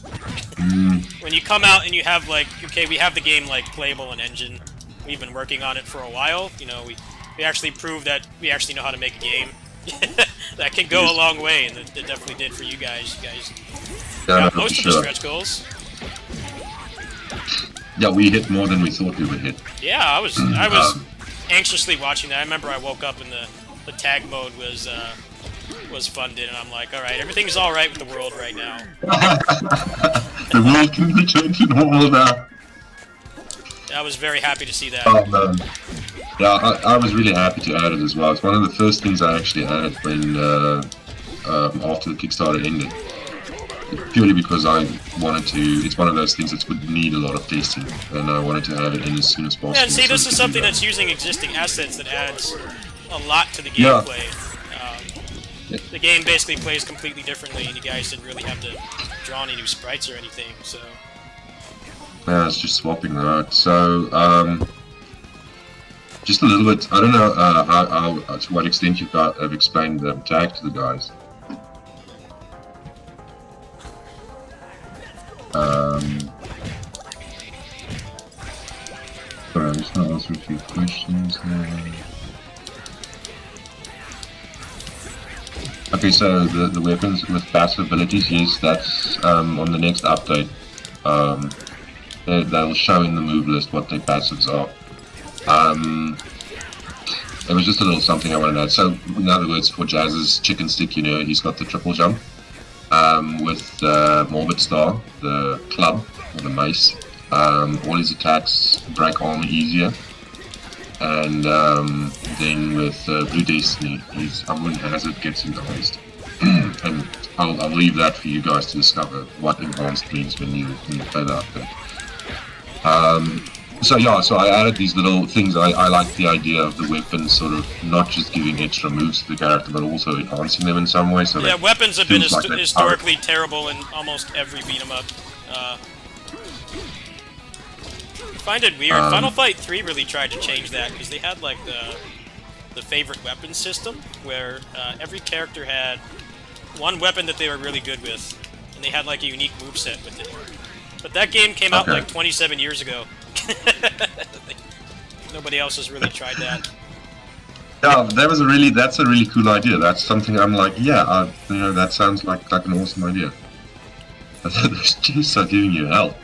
when you come out and you have like, okay, we have the game like playable in engine. We've been working on it for a while. You know, we actually proved that we actually know how to make a game. That can go a long way, and it definitely did for you guys. You guys got most of the stretch goals. Yeah, we hit more than we thought we would hit. Yeah, I was anxiously watching that. I remember I woke up and the tag mode was funded, and I'm like, all right, everything's all right with the world right now. The world can return to normal now. I was very happy to see that. Oh man. Yeah, I was really happy to add it as well. It's one of the first things I actually added when after the Kickstarter ended. Purely because I wanted to. It's one of those things that would need a lot of testing, and I wanted to have it in as soon as possible. Yeah, and see, this is something that's using existing assets that adds a lot to the gameplay. Yeah. The game basically plays completely differently, and you guys didn't really have to draw any new sprites or anything, so... Yeah, it's just swapping that out. So, just a little bit, I don't know how to what extent you have explained the tag to the guys. Sorry, I'm just going to answer a few questions here. Okay, so the weapons with passive abilities, yes, that's on the next update. They'll show in the move list what their passives are. It was just a little something I wanted to add. So, in other words, for Jazz's chicken stick, you know, he's got the triple jump. With Morbid Star, the club, or the mace, all his attacks break armor easier. And then with Blue Destiny, his Unwin Hazard gets enhanced. And I'll leave that for you guys to discover what enhanced means when you play that update. So yeah, so I added these little things. I like the idea of the weapons sort of not just giving extra moves to the character, but also enhancing them in some way. So yeah, weapons have been historically terrible in almost every beat 'em up. I find it weird. Final Fight 3 really tried to change that because they had like the favorite weapon system, where every character had one weapon that they were really good with, and they had like a unique moveset with it. But that game came out like 27 years ago. Nobody else has really tried that. Yeah, that's a really cool idea. That's something I'm like, yeah, you know, that sounds like an awesome idea. Those chests are giving you hell.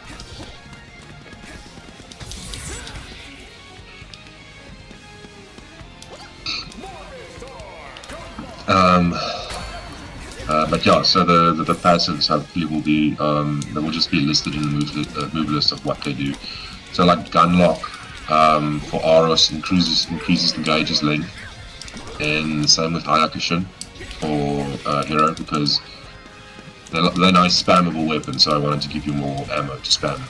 But yeah, so the passives hopefully will be they will just be listed in the move list of what they do. So like Gunlock for Aros increases the gauge's length, and the same with Hayakushin for Hero, because they're nice spammable weapons. So I wanted to give you more ammo to spam.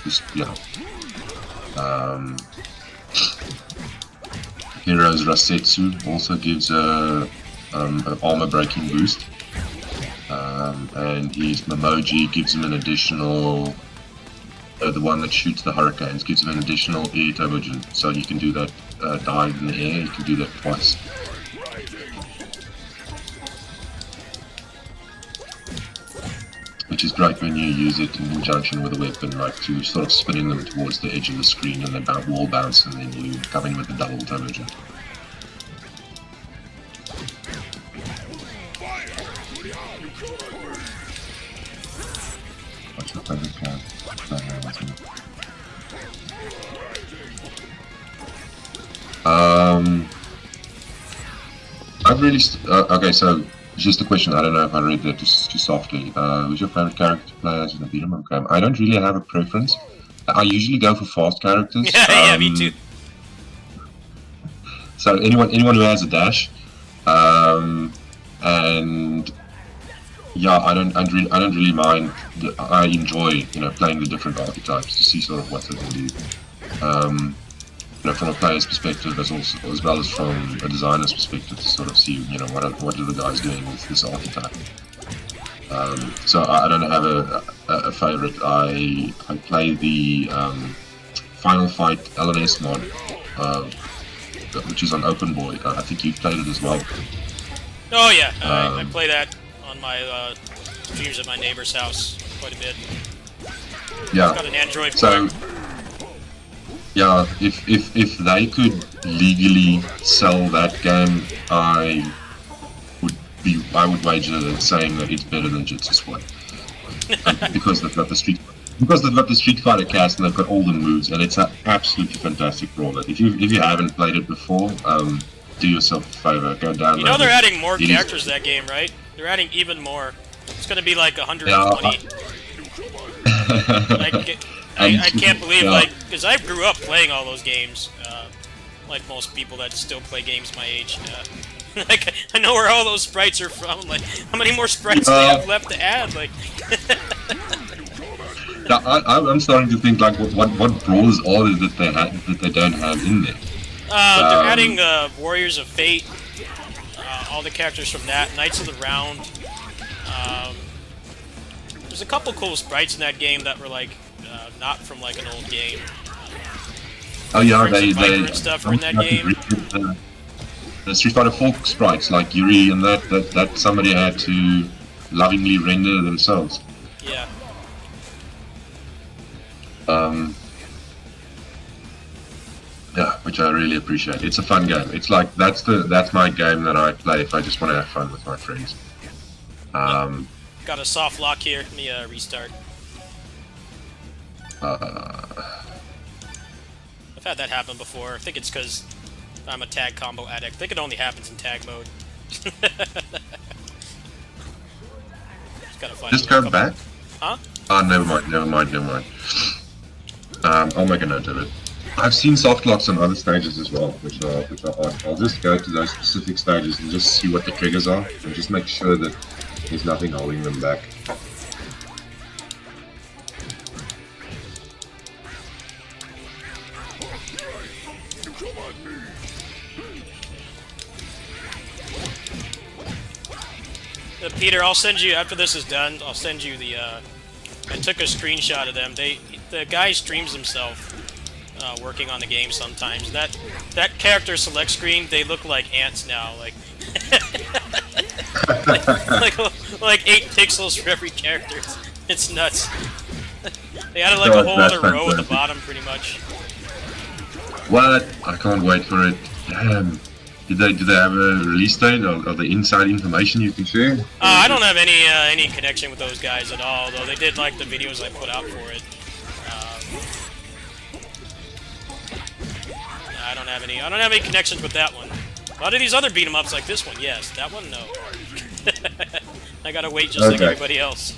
Just Hero's Rasetsu also gives an armor breaking boost. And his Memoji gives him an additional, the one that shoots the hurricanes gives him an additional air turbogen, so you can do that dive in the air, you can do that twice. Which is great when you use it in conjunction with a weapon, like to sort of spinning them towards the edge of the screen and then wall bounce, and then you come in with the double turbogen. I've really okay. So just a question. I don't know if I read that too softly. Who's your favorite character to play as in a beat 'em up game? I don't really have a preference. I usually go for fast characters. Yeah, me too. So anyone who has a dash, and yeah, I don't really mind. I enjoy, you know, playing the different archetypes to see sort of what they can do. You know, from a player's perspective, as well as from a designer's perspective, to sort of see, you know, what are the guys doing with this archetype. So I don't have a favorite. I play the Final Fight LNS mod, which is on Open Boy. I think you've played it as well. Oh yeah, I play that on my streams at my neighbor's house quite a bit. Yeah. He's got an Android So, yeah, if they could legally sell that game, I would wager that saying that it's better than Jitsu Squad. Because they've got the Street Fighter cast and they've got all the moves, and it's an absolutely fantastic brawler. If you haven't played it before, do yourself a favor, go download. You know they're adding more It characters to that game, right? They're adding even more. It's gonna be like 120. I can't believe, like, because I grew up playing all those games, like most people that still play games my age. Like, I know where all those sprites are from. Like, how many more sprites do they have left to add? Like, I'm starting to think like what brawlers are there that they don't have in there. they're adding Warriors of Fate, all the characters from that, Knights of the Round. There's a couple cool sprites in that game that were like not from like an old game. Oh yeah, they and stuff are in that game. The Street Fighter 4 sprites like Yuri and that somebody had to lovingly render themselves. Yeah. Yeah, which I really appreciate. It's a fun game. It's like that's my game that I play if I just want to have fun with my friends. Got a soft lock here. Let me restart. I've had that happen before. I think it's because I'm a tag combo addict. I think it only happens in tag mode. Just go back? Huh? Oh, never mind. I'll make a note of it. I've seen soft locks on other stages as well, which are odd. I'll just go to those specific stages and just see what the triggers are, and just make sure that there's nothing holding them back. Peter, I'll send you, after this is done, I'll send you the, I took a screenshot of them. The guy streams himself working on the game sometimes. That character select screen, they look like ants now, like like 8 pixels for every character. It's nuts. They added like a whole other row at the bottom, pretty much. What? I can't wait for it. Damn. Did they have a release date or the inside information you can share? I don't have any connection with those guys at all, though they did like the videos I put out for it. I don't have any connections with that one. A lot of these other beat 'em ups like this one, yes. That one, no. I gotta wait just like everybody else.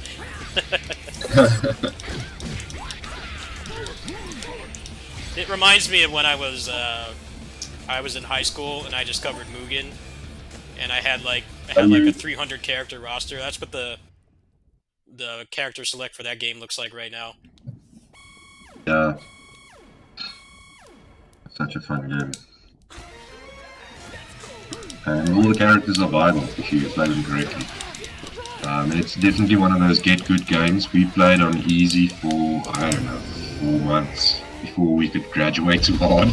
It reminds me of when I was in high school and I just covered Mugen, and I had like a 300 character roster. That's what the character select for that game looks like right now. Yeah. Such a fun game. And all the characters are viable if you play them correctly. It's definitely one of those get good games. We played on easy for, I don't know, 4 months before we could graduate to hard.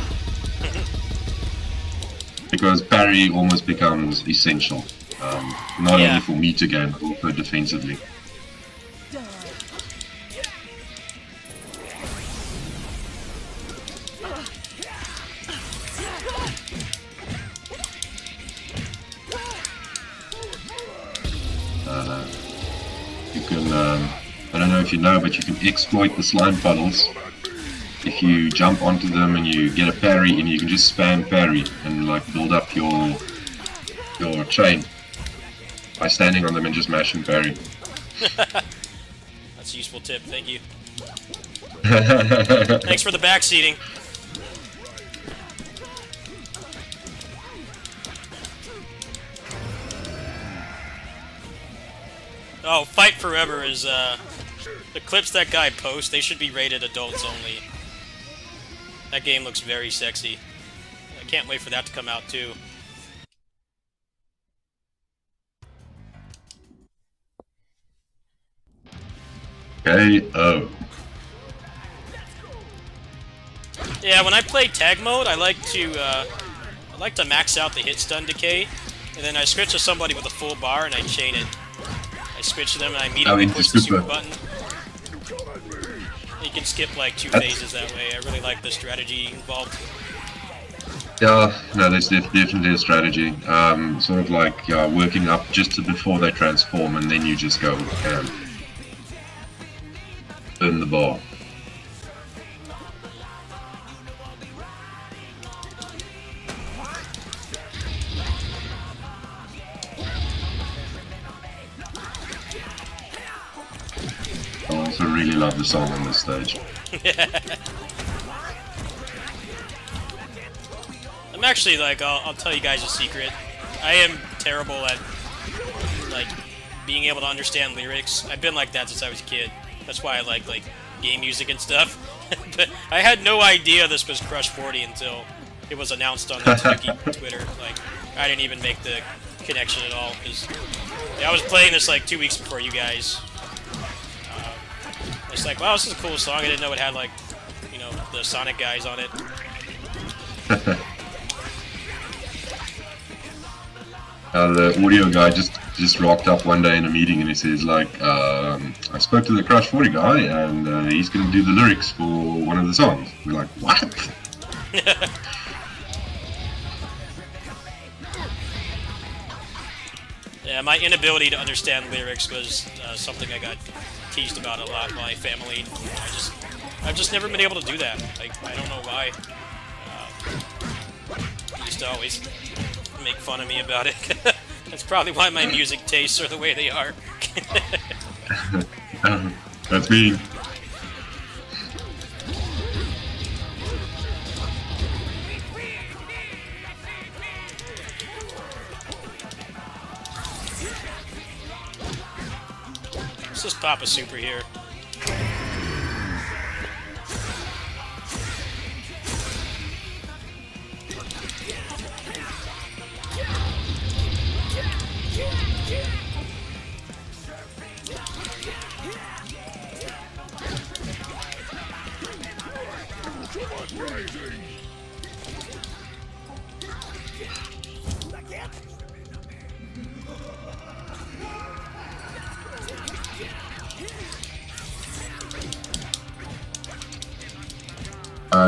Because parry almost becomes essential. Not only for me to gain, but also defensively. You can, I don't know if you know, but you can exploit the slime puddles. If you jump onto them and you get a parry, and you can just spam parry and like build up your chain by standing on them and just mashing parry. That's a useful tip, thank you. Thanks for the backseating. Oh, Fight Forever is, the clips that guy posts, they should be rated adults only. That game looks very sexy. I can't wait for that to come out, too. KO. Yeah, when I play tag mode, I like to max out the hit stun decay, and then I switch to somebody with a full bar and I chain it. I switch to them and I immediately push the super button. You can skip like 2 phases that way. I really like the strategy involved. Yeah, no, there's definitely a strategy. Sort of like working up just before they transform, and then you just go and burn the bar. I also really love the song on this stage. I'm actually like, I'll tell you guys a secret. I am terrible at like being able to understand lyrics. I've been like that since I was a kid. That's why I like game music and stuff. But I had no idea this was Crush 40 until it was announced on the Twitter. Like, I didn't even make the connection at all because I was playing this like 2 weeks before you guys. It's like, wow, this is a cool song. I didn't know it had like, you know, the Sonic guys on it. The audio guy just rocked up one day in a meeting and he says like, I spoke to the Crush 40 guy and he's going to do the lyrics for one of the songs. We're like, what? Yeah, my inability to understand lyrics was something I got teased about a lot by my family. I've just never been able to do that. Like, I don't know why. They used to always make fun of me about it. That's probably why my music tastes are the way they are. That's me. Let's just pop a super here.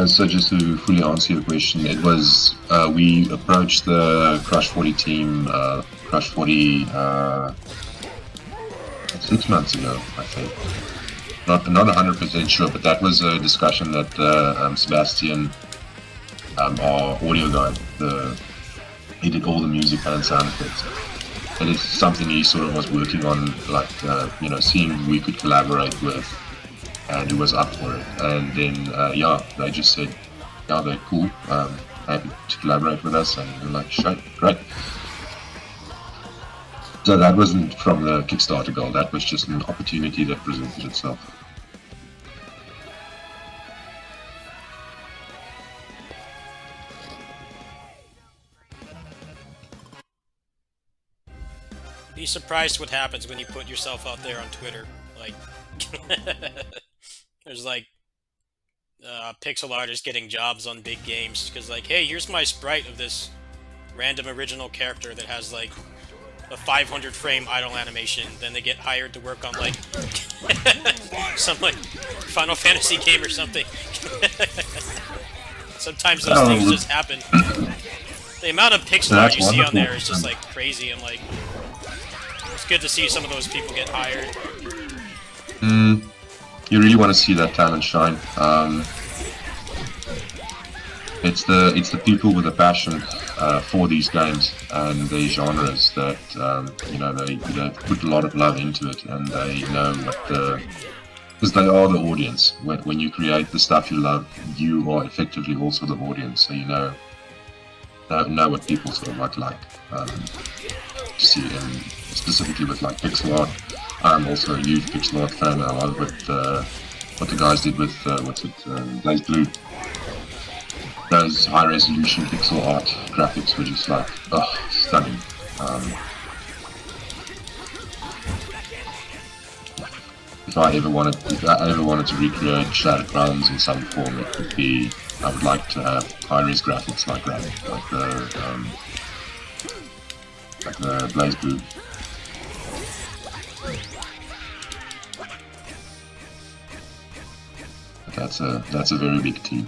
So just to fully answer your question, it was we approached the Crush 40 team, Crush 40 6 months ago, I think. Not 100% sure, but that was a discussion that Sebastian, our audio guy, he did all the music and sound effects. And it's something he sort of was working on, like you know, seeing who we could collaborate with. And he was up for it, and then yeah, they just said, yeah, they're cool, happy to collaborate with us, and we're like, shit, great. So that wasn't from the Kickstarter goal, that was just an opportunity that presented itself. Be surprised what happens when you put yourself out there on Twitter, like... There's like pixel artists getting jobs on big games because like, hey, here's my sprite of this random original character that has like a 500 frame idle animation. Then they get hired to work on like some like Final Fantasy game or something. Sometimes those things just happen. The amount of pixel art you see on there is just like crazy, and like it's good to see some of those people get hired. You really want to see that talent shine. It's the people with a passion for these games and the genres that you know, they put a lot of love into it, and they know what because they are the audience. When you create the stuff you love, you are effectively also the audience. So you know what people sort of like. See, and specifically with like pixel art. I'm also a huge pixel art fan. I love what the guys did with Blaze Blue. Those high resolution pixel art graphics were just like, oh, stunning. If I ever wanted to recreate Shattered Realms in some form, it would be, I would like to have high-res graphics like that, like the Blaze Blue. That's a very big team.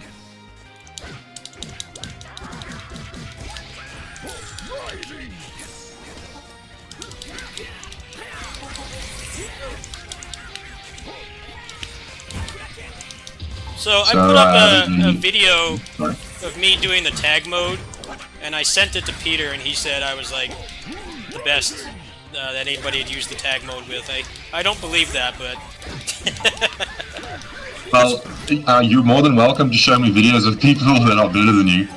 So I put up a video of me doing the tag mode, and I sent it to Peter, and he said I was like the best that anybody had used the tag mode with. I don't believe that, but well, you're more than welcome to show me videos of people that are better than you.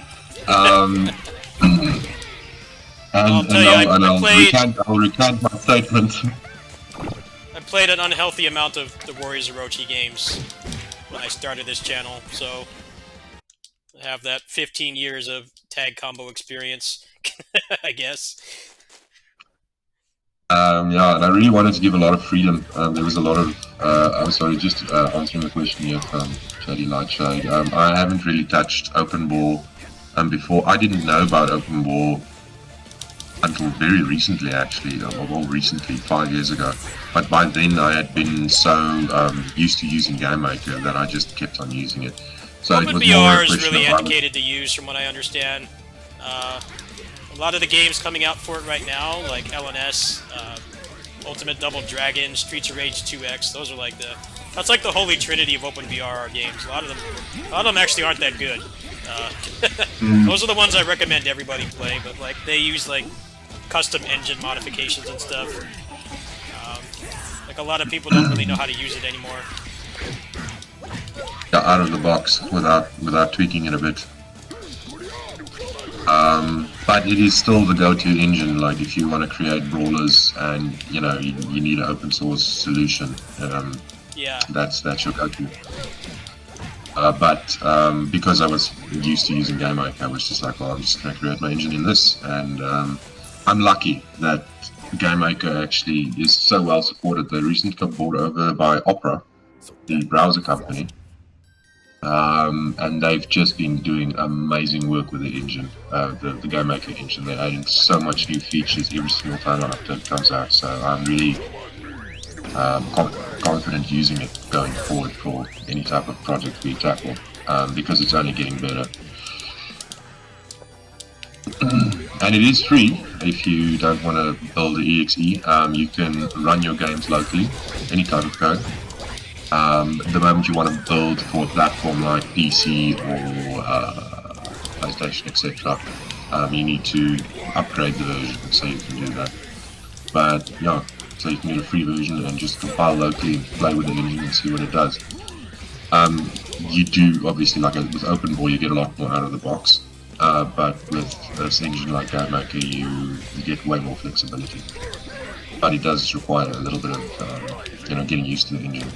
I'll recant my statement. I played an unhealthy amount of the Warriors Orochi games when I started this channel, so I have that 15 years of tag combo experience, I guess. Yeah, and I really wanted to give a lot of freedom. There was a lot of... I'm sorry, just answering the question here from Shady Lightshade. I haven't really touched open ball before. I didn't know about open ball until very recently, actually. Well, recently, 5 years ago. But by then I had been so used to using GameMaker that I just kept on using it. So Open BR is really indicated to use, from what I understand. A lot of the games coming out for it right now, like LNS, Ultimate Double Dragon, Streets of Rage 2X, those are like that's like the holy trinity of OpenBR games. A lot of them actually aren't that good. Those are the ones I recommend everybody play, but like they use like custom engine modifications and stuff. Like a lot of people don't really know how to use it anymore. Yeah, out of the box without tweaking it a bit. But it is still the go-to engine. Like if you want to create brawlers and you need an open source solution, yeah, that's your go-to. But because I was used to using GameMaker, I was just like, well, I'm just going to create my engine in this, and I'm lucky that GameMaker actually is so well supported. They recently got bought over by Opera, the browser company. And they've just been doing amazing work with the engine, the GameMaker engine. They're adding so much new features every single time an update comes out, so I'm really confident using it going forward for any type of project we tackle, because it's only getting better. And it is free if you don't want to build the EXE. You can run your games locally, any type of code. The moment you want to build for a platform like PC or PlayStation, etc., you need to upgrade the version, so you can do that. But yeah, so you can get a free version and just compile locally and play with the engine and see what it does. You do, obviously, like with OpenBall, you get a lot more out of the box. But with this engine like GameMaker, you get way more flexibility. But it does require a little bit of getting used to the engine.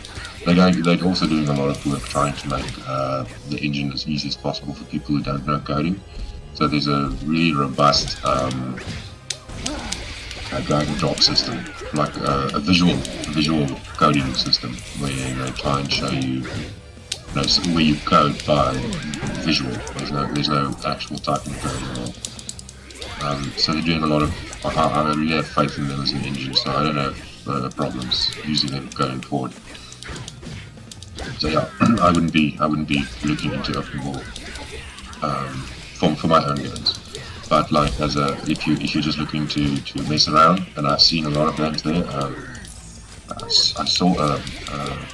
They're also doing a lot of work trying to make the engine as easy as possible for people who don't know coding. So there's a really robust drag and drop system, like a visual coding system, where they try and show you, where you code by visual. There's no actual typing code anymore. So they're doing a lot of. I really have faith in them as an engine, so I don't have problems using them going forward. So yeah, I wouldn't be looking into OpenBall for my own games. But like if you're just looking to mess around, and I've seen a lot of games there. I saw a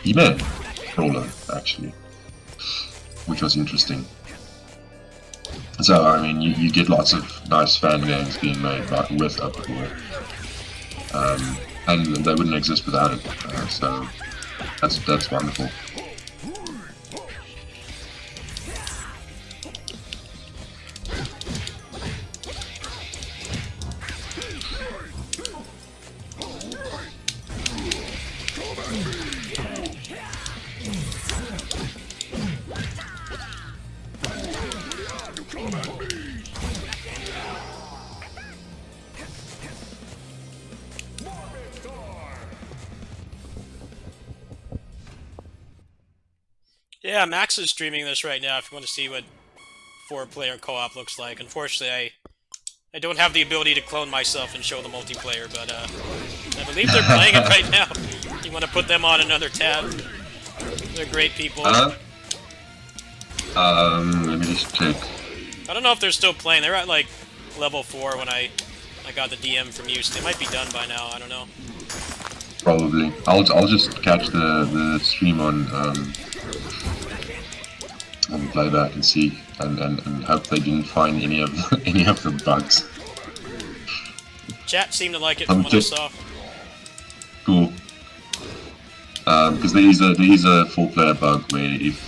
He-Man brawler actually, which was interesting. So I mean, you get lots of nice fan games being made with OpenBall, and they wouldn't exist without it. So that's wonderful. Yeah, Max is streaming this right now if you want to see what 4-player co-op looks like. Unfortunately, I don't have the ability to clone myself and show the multiplayer, but I believe they're playing it right now. You want to put them on another tab. They're great people. Let me just check. I don't know if they're still playing. They're at like level 4 when I got the DM from you. So they might be done by now. I don't know. Probably. I'll just catch the stream on playback and see and hope they didn't find any of any of the bugs. Chat seemed to like it from what I saw. Cool. Because there is a 4-player bug where if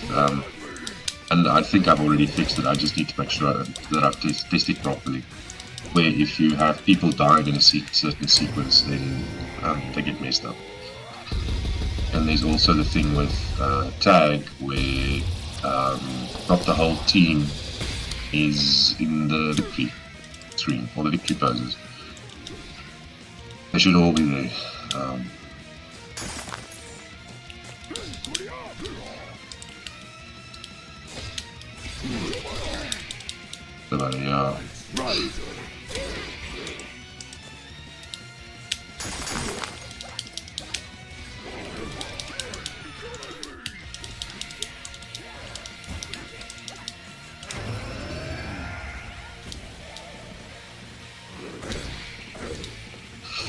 and I think I've already fixed it. I just need to make sure that I've tested it properly. Where if you have people died in a certain sequence, then they get messed up. And there's also the thing with tag where not the whole team is in the victory screen or the victory poses. They should all be there. So yeah.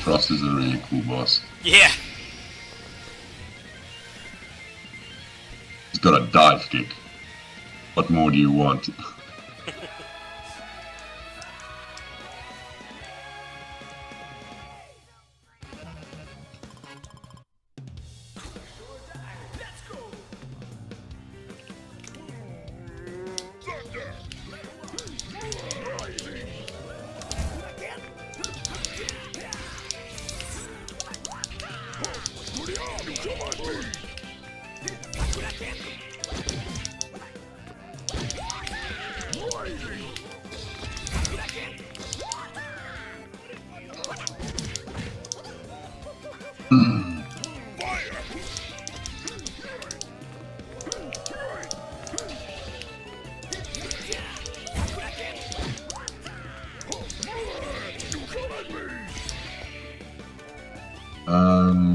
Frost is a really cool boss. Yeah. He's got a dive kick. What more do you want?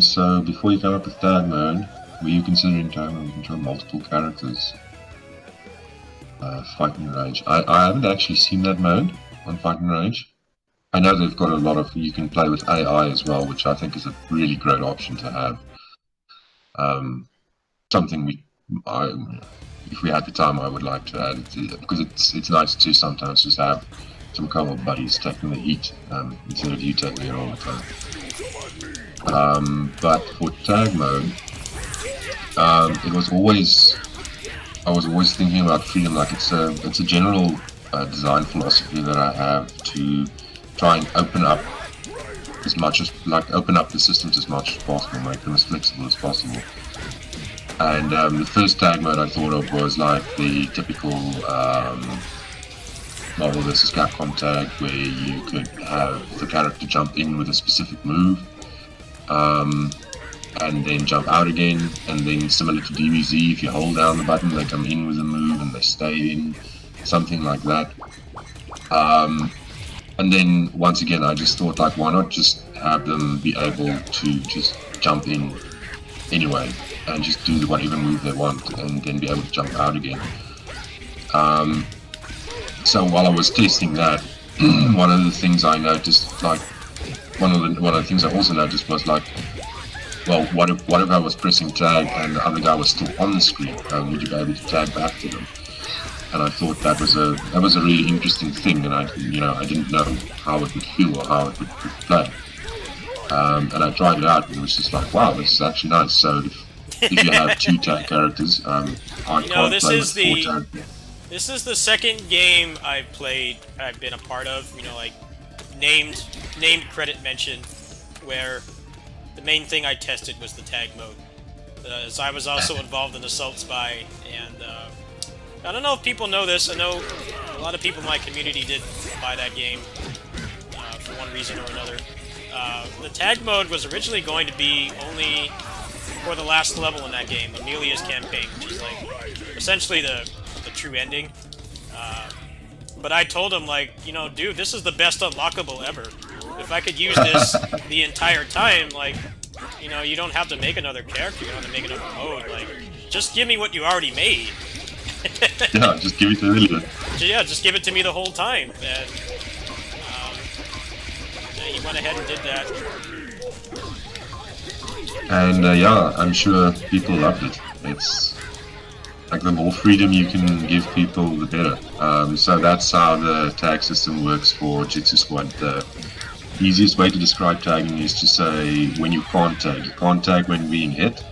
So before you come up with tag mode, were you considering tag mode? You can control multiple characters. Fight and Rage. I haven't actually seen that mode on Fight and Rage. I know they've got a lot of, you can play with AI as well, which I think is a really great option to have. Something if we had the time, I would like to add it because it's nice to sometimes just have some co-op buddies taking the heat instead of you taking it all the time. But for tag mode, I was always thinking about freedom. Like it's a general design philosophy that I have to try and open up the systems as much as possible, make them as flexible as possible. And the first tag mode I thought of was like the typical Marvel vs. Capcom tag, where you could have the character jump in with a specific move, and then jump out again, and then similar to DBZ, if you hold down the button, they come in with a move and they stay in, something like that. And then once again, I just thought, like, why not just have them be able to just jump in anyway and just do whatever move they want, and then be able to jump out again. So while I was testing that, one of the things I noticed, like, one of the things I also noticed was, like, well, what if I was pressing tag and the other guy was still on the screen? Would you be able to tag back to them? And I thought that was a really interesting thing, and I didn't know how it would feel or how it would play. And I tried it out, and it was just like, wow, this is actually nice. So if you have 2 tag characters, I can't play with 4 tag. This is the second game I've been a part of, like named credit mention, where the main thing I tested was the tag mode. As I was also involved in Assault Spy, and I don't know if people know this. I know a lot of people in my community did buy that game for one reason or another. The tag mode was originally going to be only for the last level in that game, Amelia's campaign, which is like essentially the true ending. But I told him, like, dude, this is the best unlockable ever. If I could use this the entire time, like, you don't have to make another character, you don't have to make another mode, like, just give me what you already made. Yeah, just give it earlier. Yeah, just give it to me the whole time. And yeah, he went ahead and did that. And yeah, I'm sure people loved it. It's like the more freedom you can give people, the better. So that's how the tag system works for Jitsu Squad. The easiest way to describe tagging is to say when you can't tag. You can't tag when being hit,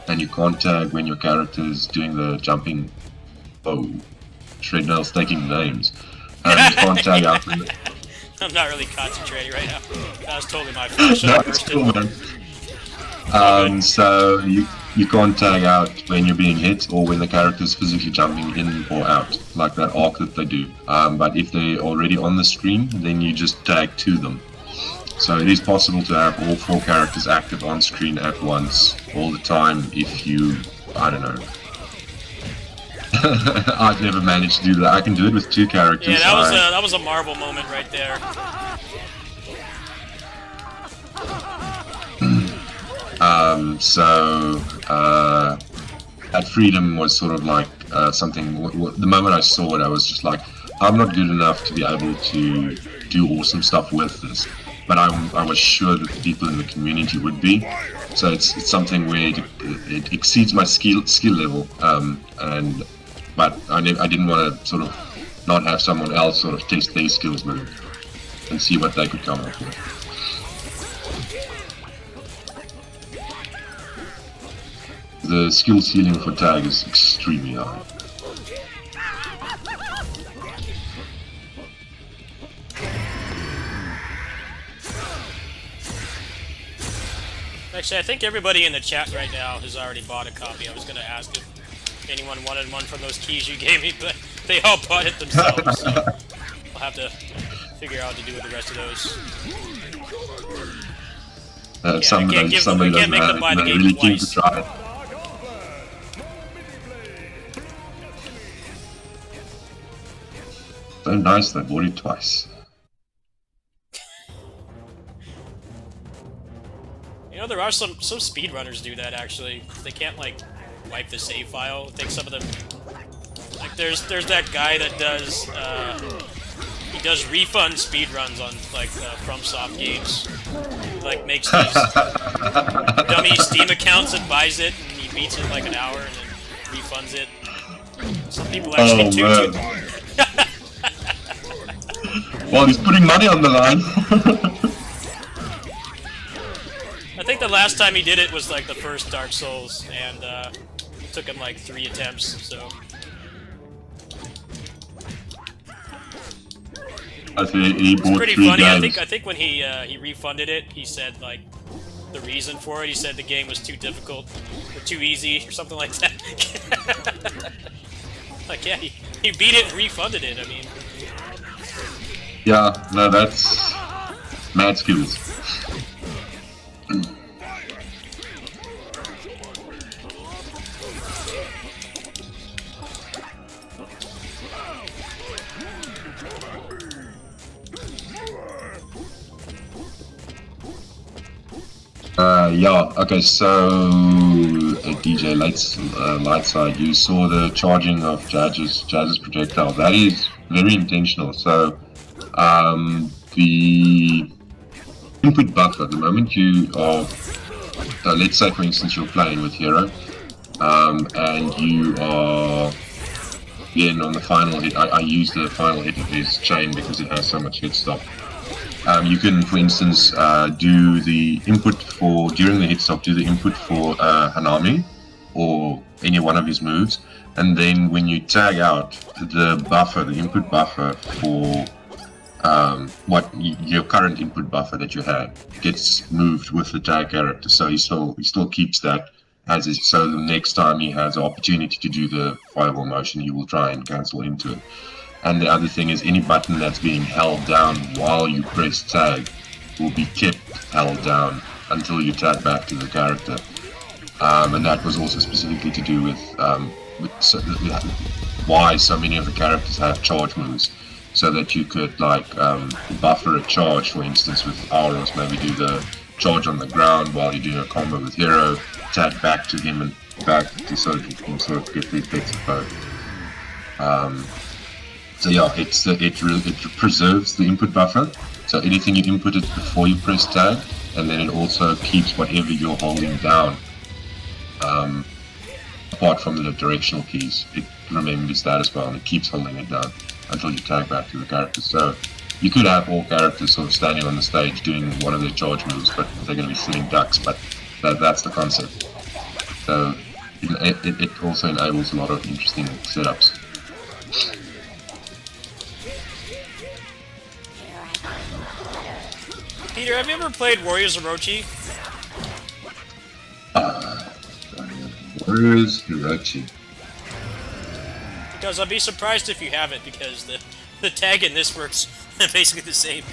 and you can't tag when your character is doing the jumping. Oh, Shrednail's taking names. You can't tag out when... I'm not really concentrating right now. That was totally my fault. No, it's cool, man. So you can't tag out when you're being hit or when the character is physically jumping in or out, like that arc that they do. But if they're already on the screen, then you just tag to them. So it is possible to have all 4 characters active on screen at once, all the time, if you, I don't know. I've never managed to do that. I can do it with 2 characters. Yeah, that was a Marvel moment right there. That freedom was sort of like something. The moment I saw it, I was just like, I'm not good enough to be able to do awesome stuff with this, but I was sure that the people in the community would be. So it's something where it exceeds my skill level, but I didn't want to sort of not have someone else sort of test their skills with it and see what they could come up with. The skill ceiling for tag is extremely high. Actually, I think everybody in the chat right now has already bought a copy. I was going to ask if anyone wanted one from those keys you gave me, but they all bought it themselves, so I'll have to figure out what to do with the rest of those. Somebody doesn't have it, and I'm really keen to try it. So nice, they bought it twice. You know, there are some speedrunners do that, actually. They can't, like, wipe the save file. I think some of them... Like, there's that guy that does, he does refund speedruns on, like, FromSoft games. He, like, makes these dummy Steam accounts and buys it, and he beats it in, like, an hour, and then refunds it. Some people actually do that. Well, he's putting money on the line. I think the last time he did it was like the first Dark Souls, and it took him like 3 attempts, so... I think he bought 3 games. It's pretty funny. I think when he refunded it, he said like the reason for it. He said the game was too difficult or too easy or something like that. Like, yeah, he beat it and refunded it. I mean, yeah, no, that's mad skills. Yeah, okay, so DJ Lightside, you saw the charging of Jazz's projectile. That is very intentional. So the input buffer, the moment you are, let's say for instance you're playing with Hero, and you are again on the final hit. I use the final hit of his chain because it has so much hit stop. You can, for instance, do the input for, during the hit stop, do the input for Hanami or any one of his moves, and then when you tag out, the buffer, the input buffer for your current input buffer that you had gets moved with the tag character, so he still keeps that as is. So the next time he has an opportunity to do the fireball motion, he will try and cancel into it. And the other thing is any button that's being held down while you press tag will be kept held down until you tag back to the character. And that was also specifically to do with why so many of the characters have charge moves, so that you could like buffer a charge, for instance with Auros, maybe do the charge on the ground while you're doing a combo with Hero, tag back to him and back to so that you can sort of get the effects of both. So yeah, it preserves the input buffer. So anything you input it before you press tag, and then it also keeps whatever you're holding down. Apart from the directional keys, it remembers that as well, and it keeps holding it down until you tag back to the character. So you could have all characters sort of standing on the stage doing one of their charge moves, but they're going to be sitting ducks. But that's the concept. So it also enables a lot of interesting setups. Peter, have you ever played Warriors Orochi? Warriors Orochi. Because I'd be surprised if you haven't, because the tag in this works basically the same.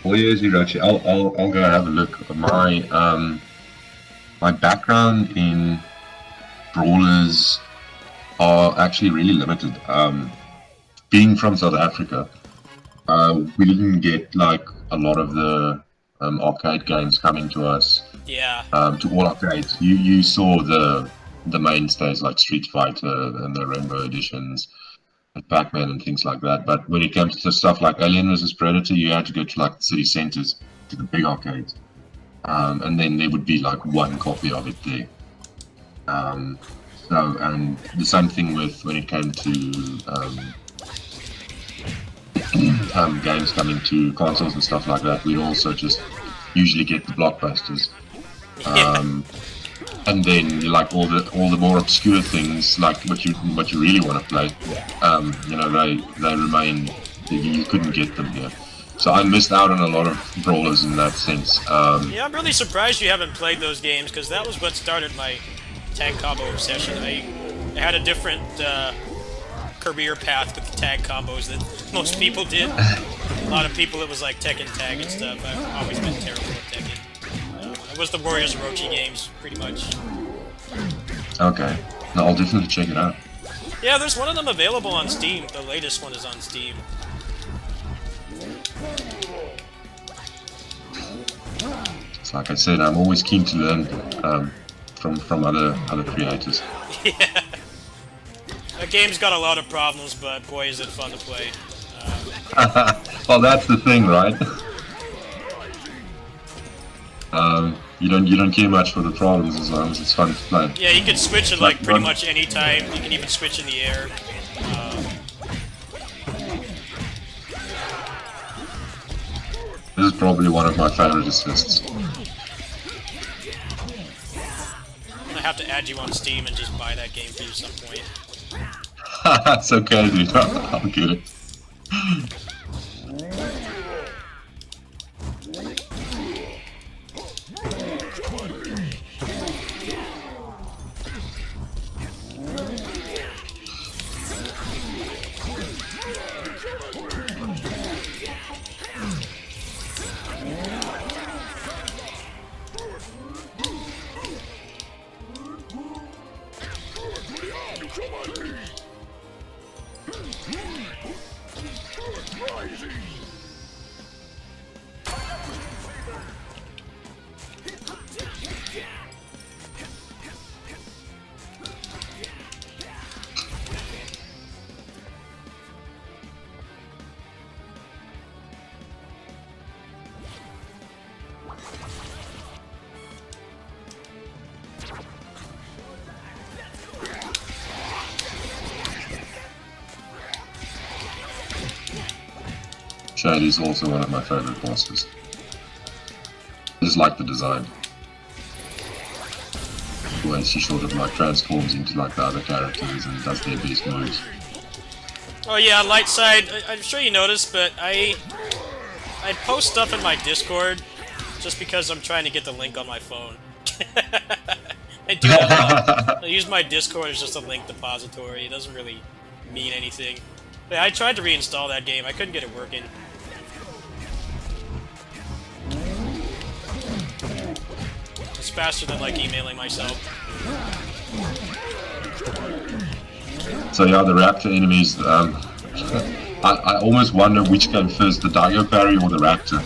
Warriors Orochi. I'll go have a look. My background in brawlers are actually really limited. Being from South Africa, we didn't get like a lot of the arcade games coming to us. Yeah. To all arcades, you saw the mainstays like Street Fighter and the Rainbow editions, and Pac-Man and things like that. But when it comes to stuff like Alien vs Predator, you had to go to like the city centers, to the big arcades, and then there would be like one copy of it there. So, and the same thing with when it came to games coming to consoles and stuff like that, we'd also just usually get the blockbusters. And then like all the more obscure things, like what you really want to play, they remain, you couldn't get them here. So I missed out on a lot of brawlers in that sense. Yeah, I'm really surprised you haven't played those games, because that was what started my tag combo obsession. I had a different career path with the tag combos that most people did. A lot of people, it was like Tekken tag and stuff. I've always been terrible at Tekken. It was the Warriors Orochi games, pretty much. Okay. No, I'll definitely check it out. Yeah, there's one of them available on Steam. The latest one is on Steam. It's like I said, I'm always keen to learn from other creators. Yeah. That game's got a lot of problems, but boy is it fun to play. Well, that's the thing, right? You don't care much for the problems as long as it's fun to play. Yeah, you can switch it like pretty much any time. You can even switch in the air. This is probably one of my favorite assists. I have to add you on Steam and just buy that game for you at some point. It's okay, dude. I'll get it. Shady is also one of my favorite bosses. I just like the design. The way she sort of like transforms into like the other characters and does their best moves. Oh yeah, light side. I'm sure you noticed, but I post stuff in my Discord just because I'm trying to get the link on my phone. I do a lot. I use my Discord as just a link depository. It doesn't really mean anything. But I tried to reinstall that game. I couldn't get it working. It's faster than like emailing myself. So yeah, the Raptor enemies, I almost wonder which came first, the Daigo parry or the Raptor.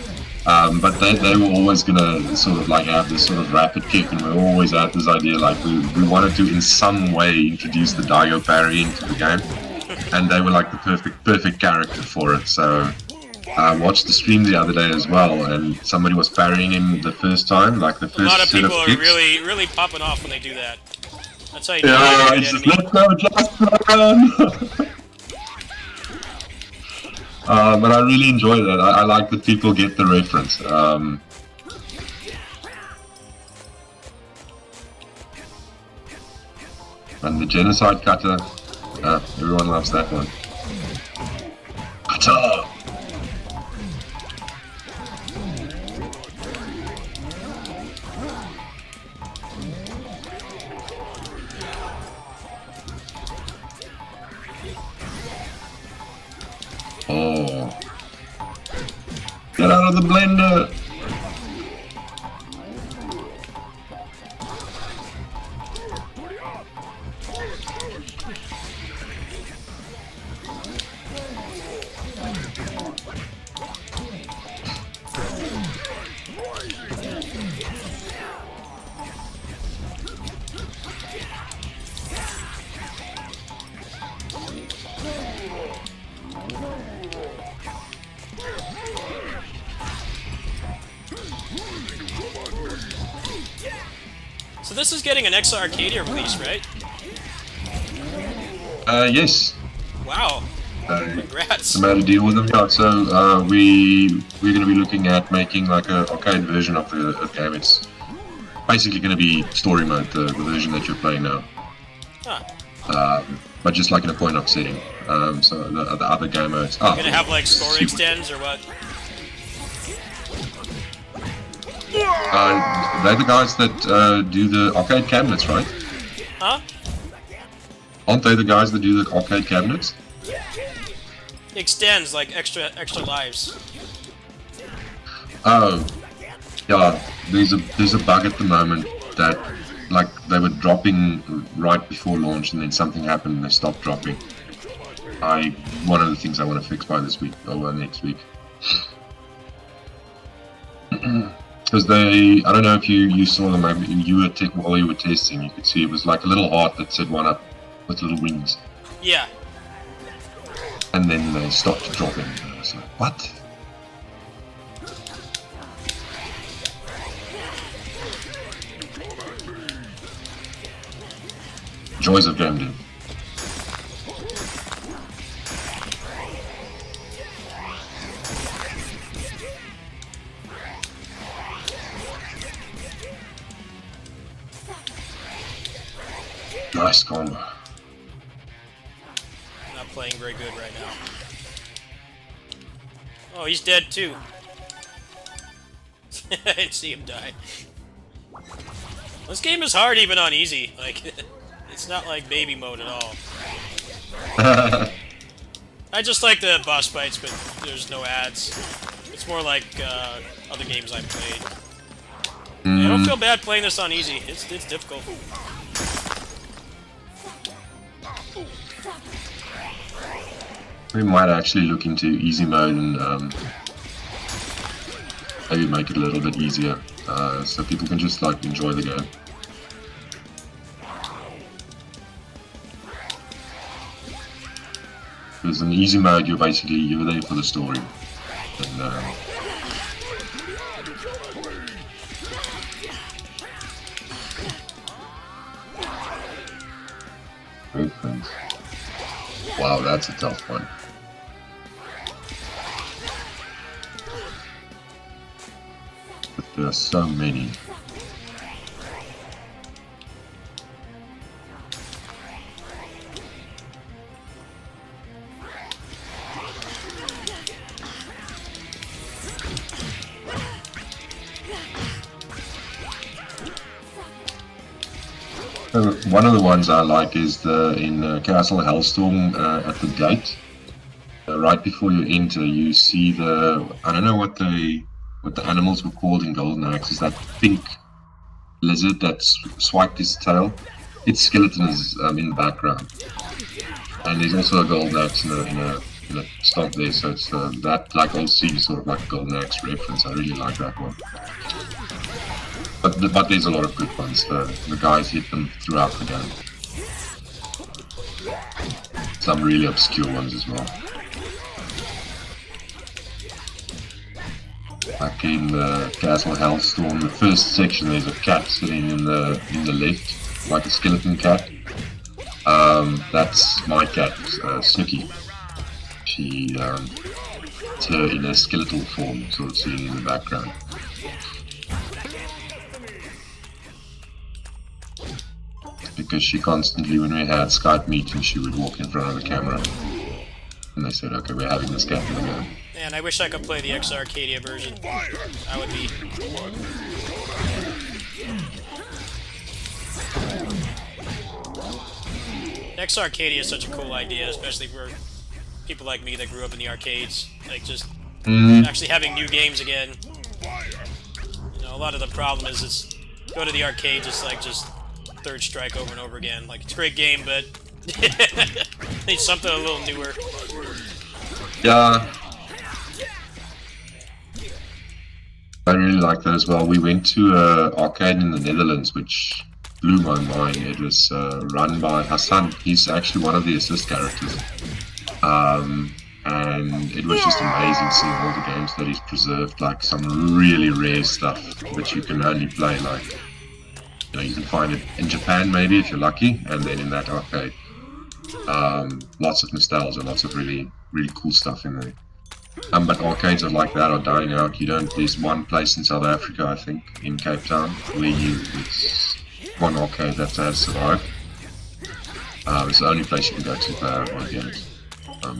But they were always gonna sort of like have this sort of rapid kick, and we always had this idea like we wanted to in some way introduce the Daigo parry into the game, and they were like the perfect character for it. So I watched the stream the other day as well, and somebody was parrying him the first time, like the first A lot of set people of are kicks. really popping off when they do that. That's how you know Yeah, you're a it's good just, enemy. let's go, just run! But I really enjoy that. I like that people get the reference. And the genocide cutter, everyone loves that one. Cutter! Oh. Get out of the blender! So this is getting an XR Arcadia release, right? Yes. Wow. Congrats. I made a deal with them, yeah. So we're going to be looking at making like an arcade version of the game. It's basically going to be story mode, the version that you're playing now. Huh. But just like in a coin-op setting. So the other game modes. You're gonna have like story extends or what? They're the guys that do the arcade cabinets, right? Huh? Aren't they the guys that do the arcade cabinets? Extends like extra lives. Oh, yeah. There's a bug at the moment that like they were dropping right before launch, and then something happened and they stopped dropping. One of the things I want to fix by this week or next week. Because I don't know if you saw them. Maybe while you were testing, you could see it was like a little heart that said one up with little wings. Yeah. And then they stopped dropping. And I was like, what? Joys of game dev. Nice combo. Not playing very good right now. Oh, he's dead too. I didn't see him die. This game is hard even on easy. Like, it's not like baby mode at all. I just like the boss fights, but there's no ads. It's more like other games I've played. I don't feel bad playing this on easy. It's difficult. We might actually look into easy mode and maybe make it a little bit easier, so people can just like enjoy the game. Because in easy mode, you're there for the story. And, great things. Wow, that's a tough one. But there are so many. One of the ones I like is in Castle Hellstorm at the gate. Right before you enter, you see I don't know what the animals were called in Golden Axe. Is that pink lizard that's swiped his tail? Its skeleton is in the background, and there's also a Golden Axe in a stop there. So it's that like old Siege sort of like Golden Axe reference. I really like that one. But there's a lot of good ones. The guys hit them throughout the game. Some really obscure ones as well. Like in the Castle Hellstorm, the first section, there's a cat sitting in the left, like a skeleton cat. That's my cat, Snooky. It's her in a skeletal form, sort of sitting in the background. Because she constantly, when we had Skype meetings, she would walk in front of the camera. And they said, okay, we're having this cat in the game. Man, I wish I could play the X Arcadia version. I would be. X Arcadia is such a cool idea, especially for people like me that grew up in the arcades. Like, just actually having new games again. You know, a lot of the problem is it's go to the arcade, just Third Strike over and over again. Like, it's a great game, but need something a little newer. Yeah. I really like that as well. We went to an arcade in the Netherlands, which blew my mind. It was run by Hassan. He's actually one of the assist characters. And it was just amazing seeing all the games that he's preserved, like some really rare stuff that you can only play, like, you know, you can find it in Japan maybe if you're lucky, and then in that arcade. Lots of nostalgia, lots of really, really cool stuff in there. But arcades are like that are dying out. There's one place in South Africa, I think, in Cape Town, where it's one arcade that has survived. It's the only place you can go to play arcade games.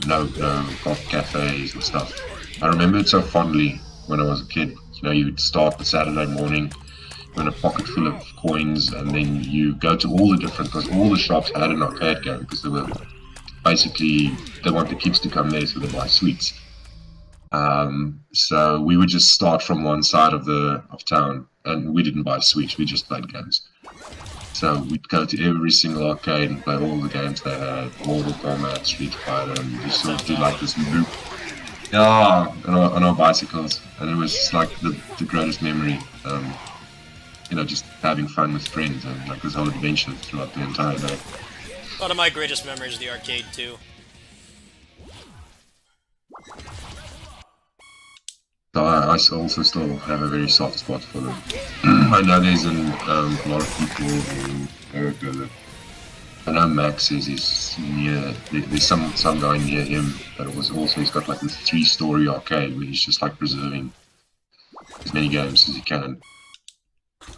No golf cafes and stuff. I remember it so fondly when I was a kid. You know, you would start the Saturday morning with a pocket full of coins, and then you go to all the different, because all the shops had an arcade game, because they were basically, they want the kids to come there so they buy sweets. So we would just start from one side of town, and we didn't buy sweets, we just played games. So we'd go to every single arcade and play all the games they had, Mortal Kombat, Street Fighter, and we just sort of do like this loop. Yeah, on our bicycles, and it was just like the greatest memory. You know, just having fun with friends and like this whole adventure throughout the entire day. One of my greatest memories of the arcade too. So I also still have a very soft spot for them. I know there's a lot of people in America that, I know Max says he's near, there's some guy near him that was also, he's got like this 3-story arcade where he's just like preserving as many games as he can.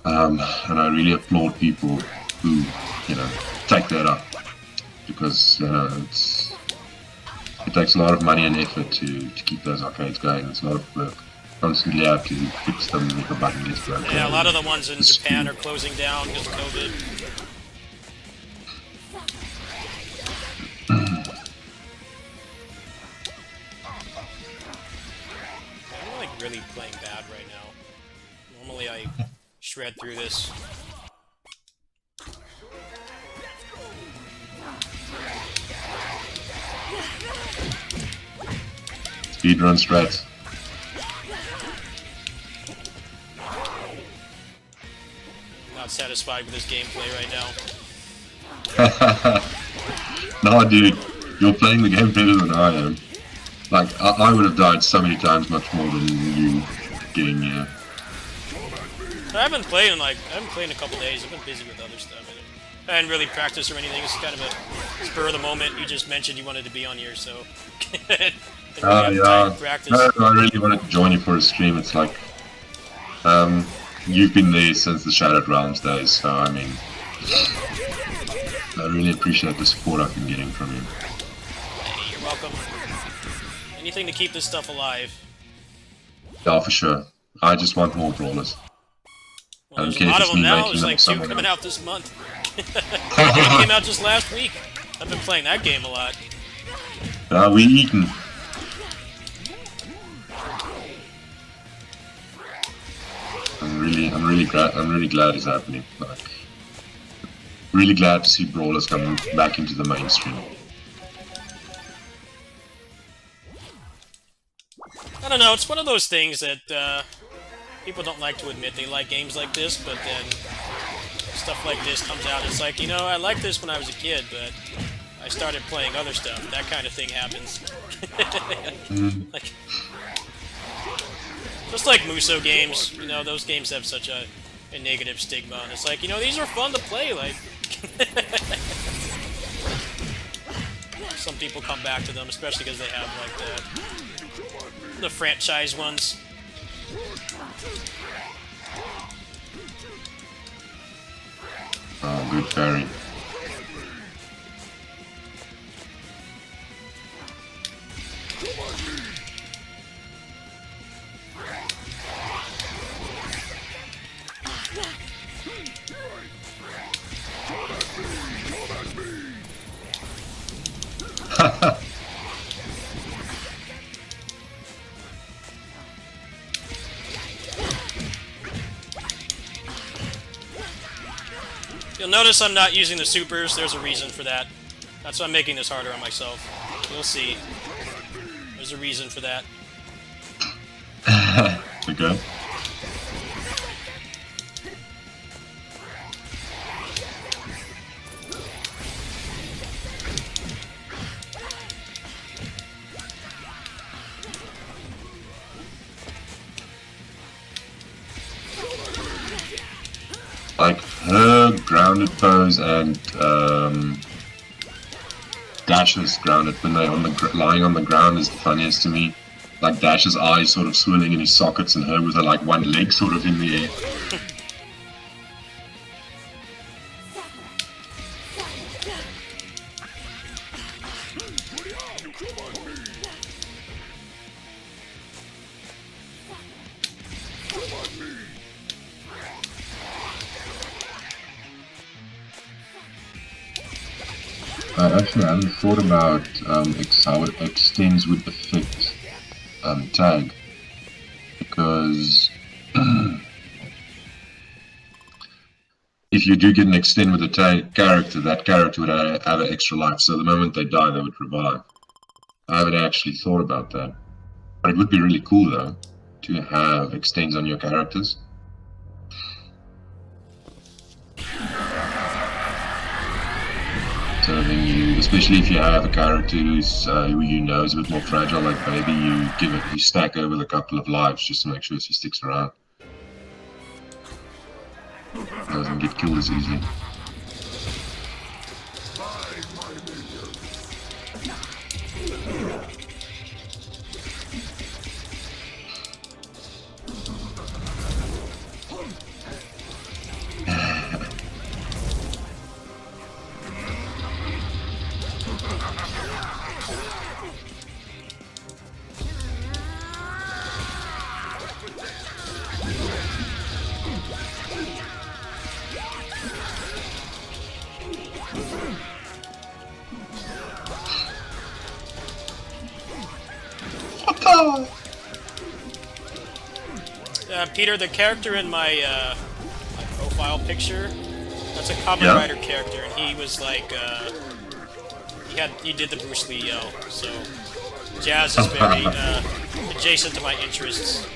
And I really applaud people who, you know, take that up, because it takes a lot of money and effort to keep those arcades going. It's a lot of work. Constantly have to fix them if a button gets broken. Yeah, a lot of the ones in Japan are closing down because of COVID. I'm like really playing bad right now. Normally I shred through this. Speedrun strats. Not satisfied with this gameplay right now. No, dude, you're playing the game better than I am. Like, I would have died so many times much more than you getting here. I haven't played in a couple days. I've been busy with other stuff. I didn't really practice or anything. It's kind of a spur of the moment. You just mentioned you wanted to be on here, so. Yeah. No, I really wanted to join you for a stream. It's like, you've been there since the Shattered Realms days, so I mean, I really appreciate the support I've been getting from you. Hey, you're welcome. Anything to keep this stuff alive. Yeah, for sure. I just want more brawlers. Well, there's a lot of them now. There's like 2 coming out this month. One came out just last week. I've been playing that game a lot. We eaten. I'm really glad it's happening. Like, really glad to see brawlers coming back into the mainstream. don't know, it's one of those things that people don't like to admit they like games like this, but then stuff like this comes out. It's like, I liked this when I was a kid, but I started playing other stuff. That kind of thing happens. Like, just like Muso games, those games have such a negative stigma. And it's like, these are fun to play. Like, some people come back to them, especially because they have like the franchise ones. Oh, good parry. You'll notice I'm not using the supers. There's a reason for that. That's why I'm making this harder on myself. You'll see. There's a reason for that. Okay. Like her grounded pose and Dash's grounded when they're lying on the ground is the funniest to me. Like Dash's eyes sort of swirling in his sockets and her with her like one leg sort of in the air. I actually hadn't thought about how extends would affect tag, because if you do get an extend with a tag character, that character would have an extra life, so the moment they die, they would revive. I haven't actually thought about that, but it would be really cool though to have extends on your characters. So then you, especially if you have a character who you know is a bit more fragile, like maybe you stack over a couple of lives just to make sure she sticks around. Doesn't get killed as easily. Peter, the character in my profile picture, that's a Kamen Rider character, and he was like, he did the Bruce Lee yell, so jazz is very adjacent to my interests.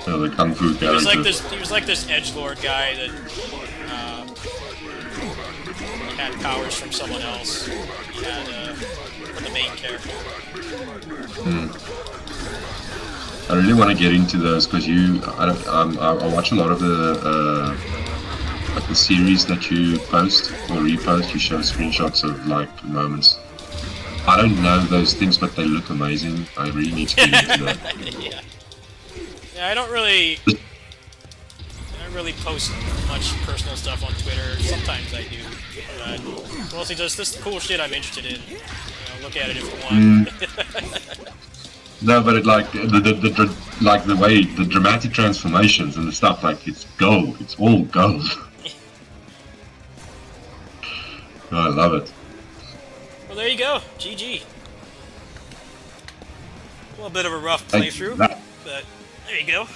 So the Kung Fu character. He was like this edgelord guy that had powers from someone else. He had the main character. I really want to get into those because I watch a lot of the like the series that you post or repost. You show screenshots of like moments. I don't know those things, but they look amazing. I really need to get into that. Yeah, I don't really post much personal stuff on Twitter. Sometimes I do, but mostly just this cool shit I'm interested in. Look at it if you want. No, but it like the way the dramatic transformations and the stuff, like it's gold. It's all gold. Oh, I love it. Well, there you go. GG. A little bit of a rough playthrough, but there you go.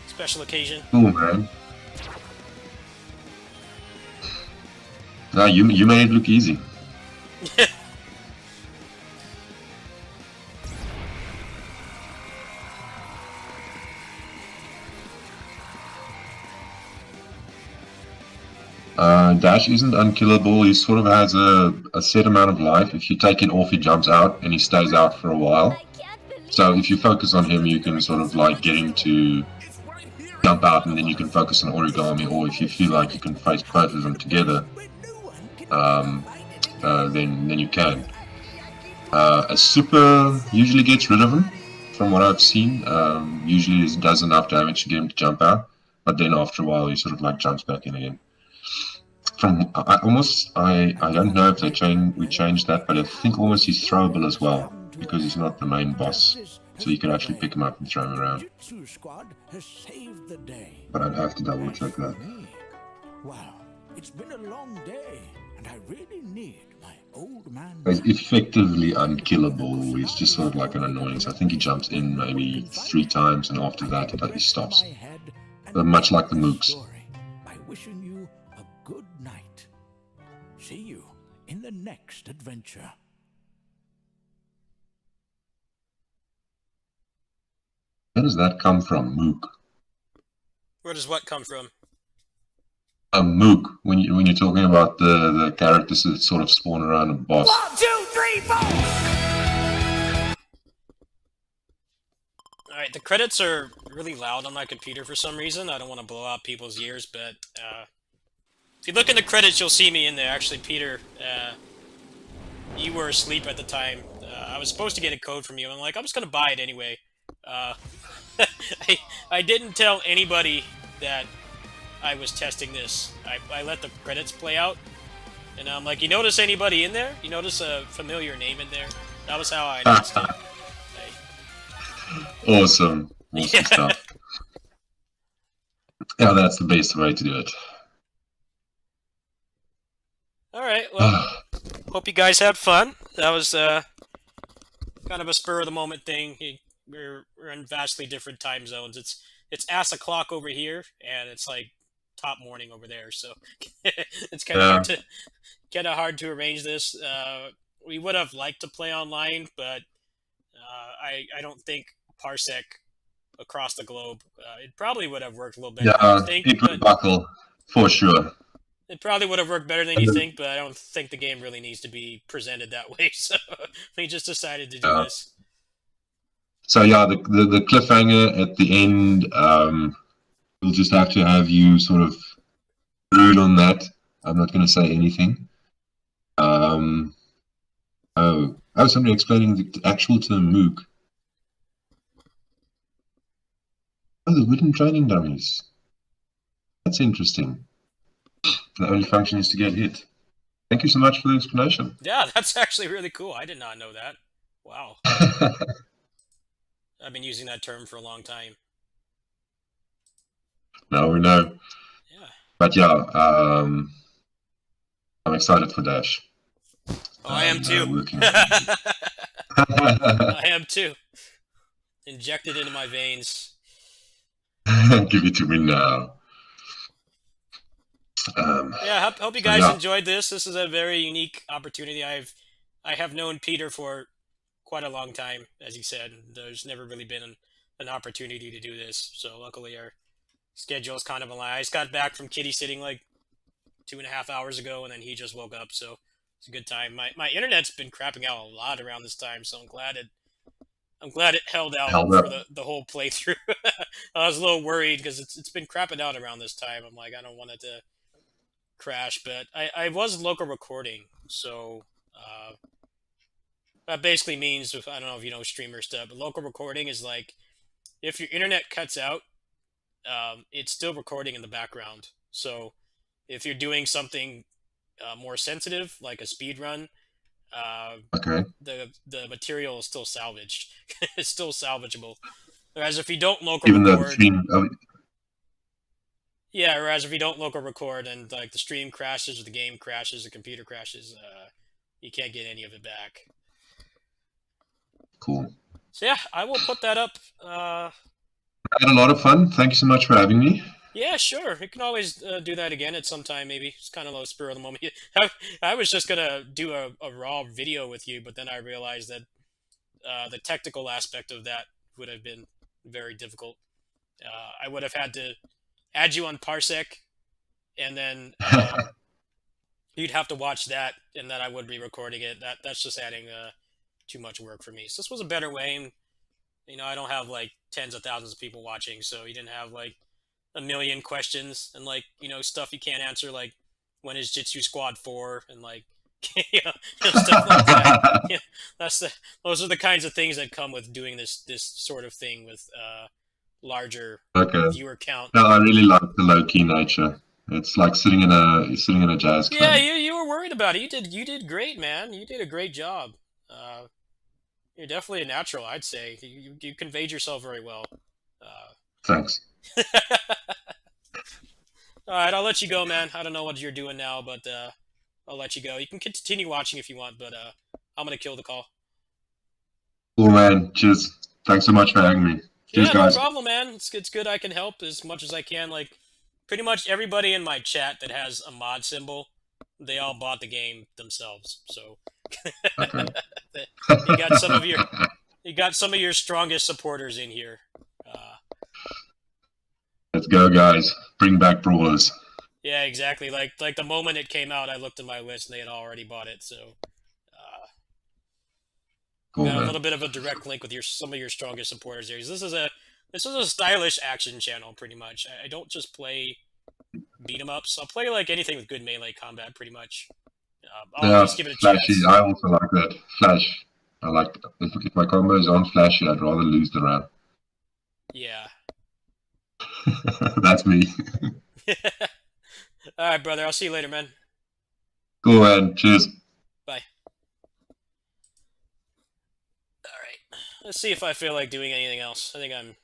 Special occasion. Cool, man. No, you made it look easy. Dash isn't unkillable. He sort of has a set amount of life. If you take it off, he jumps out and he stays out for a while. So if you focus on him, you can sort of like get him to jump out, and then you can focus on origami. Or if you feel like you can face both of them together, um, then you can. A super usually gets rid of him, from what I've seen. Usually it does enough damage to get him to jump out, but then after a while he sort of like jumps back in again. From I don't know if we changed that, but I think almost he's throwable as well because he's not the main boss, so you can actually pick him up and throw him around. Jitsu Squad has saved the day. But I'd have to double check that. Wow, it's been a long day, and I really need my old man. He's effectively unkillable. He's just sort of like an annoyance. I think he jumps in maybe 3 times, and after that he stops. Much like the mooks. By wishing you a good night. See you in the next adventure. Where does that come from, mook? Where does what come from? A mook, when you're talking about the characters that sort of spawn around a boss. 1, 2, 3, 4! Alright, the credits are really loud on my computer for some reason. I don't want to blow out people's ears, but if you look in the credits, you'll see me in there. Actually, Peter, you were asleep at the time. I was supposed to get a code from you. I'm like, I'm just going to buy it anyway. I didn't tell anybody that I was testing this. I let the credits play out, and I'm like, you notice anybody in there? You notice a familiar name in there? That was how I announced it. Awesome stuff. Yeah, that's the best way to do it. Alright, well, hope you guys had fun. That was kind of a spur-of-the-moment thing. We're in vastly different time zones. It's ass o'clock over here, and it's like top morning over there, so it's kind of hard to arrange this. We would have liked to play online, but I don't think Parsec across the globe. It probably would have worked a little better than you think. It would buckle, for sure. It probably would have worked better than you think, but I don't think the game really needs to be presented that way, so we just decided to do this. So yeah, the cliffhanger at the end, we'll just have to have you sort of brood on that. I'm not going to say anything. Somebody explaining the actual term mook. Oh, the wooden training dummies. That's interesting. The only function is to get hit. Thank you so much for the explanation. Yeah, that's actually really cool. I did not know that. Wow. I've been using that term for a long time. Now we know. Yeah. But yeah, I'm excited for Dash. Oh, I am too. I am too. Inject it into my veins. Give it to me now. Yeah, hope you guys enjoyed this. This is a very unique opportunity. I have known Peter for quite a long time, as he said. There's never really been an opportunity to do this, so luckily our schedule's kind of aligned. I just got back from kitty sitting like 2.5 hours ago, and then he just woke up, so it's a good time. My internet's been crapping out a lot around this time, so I'm glad it held out for the whole playthrough. I was a little worried because it's been crapping out around this time. I'm like, I don't want it to crash, but I was local recording, so that basically means, I don't know if you know streamer stuff, but local recording is like, if your internet cuts out, it's still recording in the background. So if you're doing something more sensitive, like a speed run, the material is still salvaged. It's still salvageable. Whereas if you don't local record, yeah, whereas if you don't local record and like the stream crashes or the game crashes, the computer crashes, you can't get any of it back. Cool. So yeah, I will put that up. I had a lot of fun. Thank you so much for having me. Yeah, sure. We can always do that again at some time, maybe. It's kind of low spur of the moment. I was just going to do a raw video with you, but then I realized that the technical aspect of that would have been very difficult. I would have had to add you on Parsec and then you'd have to watch that, and then I would be recording it. That's just adding too much work for me. So this was a better way. And, I don't have like tens of thousands of people watching, so you didn't have like a million questions and like stuff you can't answer, like when is Jitsu Squad 4 and like stuff like that. Yeah, those are the kinds of things that come with doing this sort of thing with larger Okay. viewer count. No, I really like the low key nature. It's like sitting in a jazz Yeah, club. you were worried about it. You did great, man. You did a great job. Uh, you're definitely a natural, I'd say. You conveyed yourself very well. Uh, Thanks. all right, I'll let you go, man. I don't know what you're doing now, but I'll let you go. You can continue watching if you want, but I'm gonna kill the call. Cool, man. Cheers. Thanks so much for having me. Cheers, Yeah, no guys. problem, man. It's good I can help as much as I can. Like, pretty much everybody in my chat that has a mod symbol, they all bought the game themselves. So Okay. you got some of your you got some of your strongest supporters in here. Uh, Let's go, guys. Bring back brawlers. yeah, exactly. Like the moment it came out, I looked at my list and they had already bought it. So Cool, got a man. little bit of a direct link with some of your strongest supporters here. This is a stylish action channel, pretty much. I don't just play beat 'em ups. I'll play like anything with good melee combat, pretty much. I'll at Yeah, least give it a flashy. chance. I also like that. Flash. I like if my combo is on flashy, I'd rather lose the round. Yeah. That's me. All right, brother. I'll see you later, man. Cool, man. Cheers. Bye. All right. Let's see if I feel like doing anything else. I think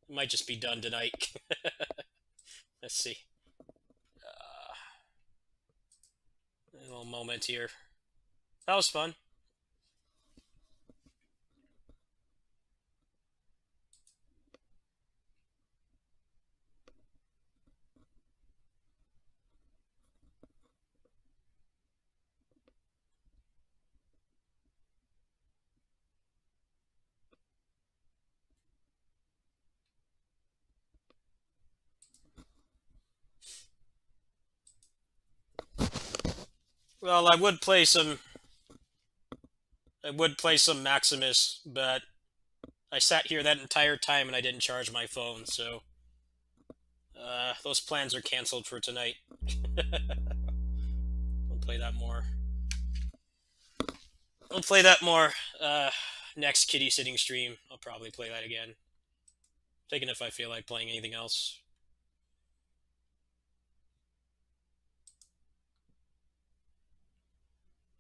might just be done tonight. Let's see. A little moment here. That was fun. Well, I would play some Maximus, but I sat here that entire time and I didn't charge my phone, so those plans are canceled for tonight. I'll play that more. I'll play that more next kitty sitting stream. I'll probably play that again. Taking if I feel like playing anything else.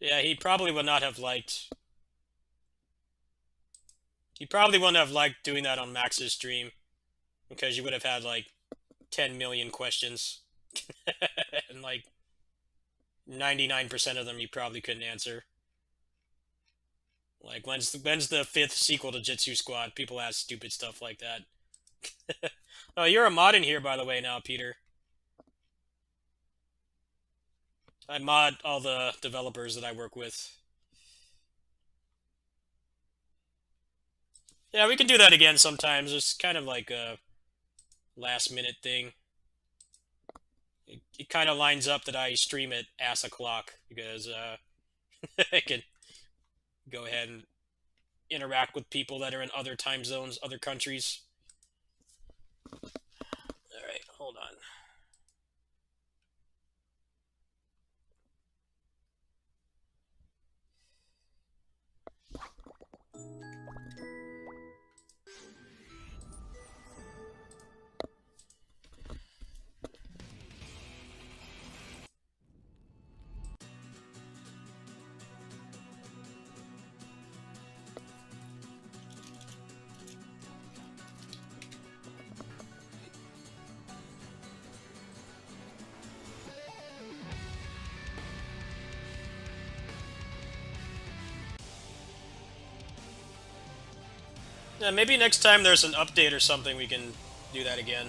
Yeah, he probably would not have liked. He probably wouldn't have liked doing that on Max's stream because you would have had like 10 million questions and like 99% of them you probably couldn't answer. Like when's the fifth sequel to Jitsu Squad? People ask stupid stuff like that. Oh, you're a mod in here, by the way, now, Peter. I mod all the developers that I work with. Yeah, we can do that again sometimes. It's kind of like a last minute thing. It kind of lines up that I stream at ass o'clock because I can go ahead and interact with people that are in other time zones, other countries. All right, hold on. Yeah, maybe next time there's an update or something, we can do that again.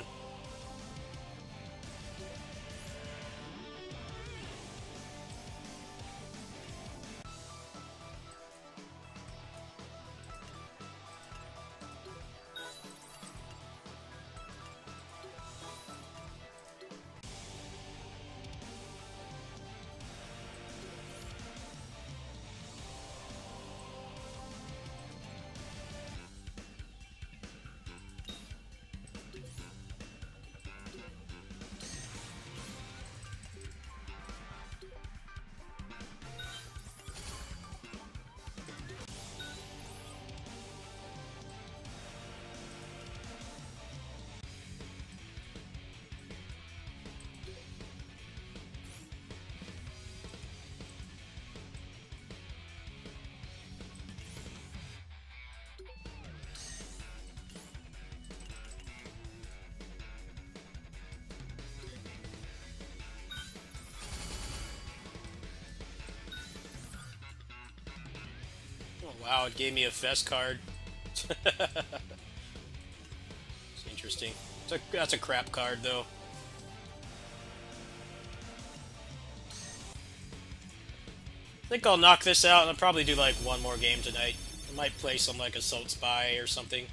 wow, it gave me a Fest card. It's interesting. That's a crap card, though. I think I'll knock this out, and I'll probably do, like, one more game tonight. I might play some, like, Assault Spy or something.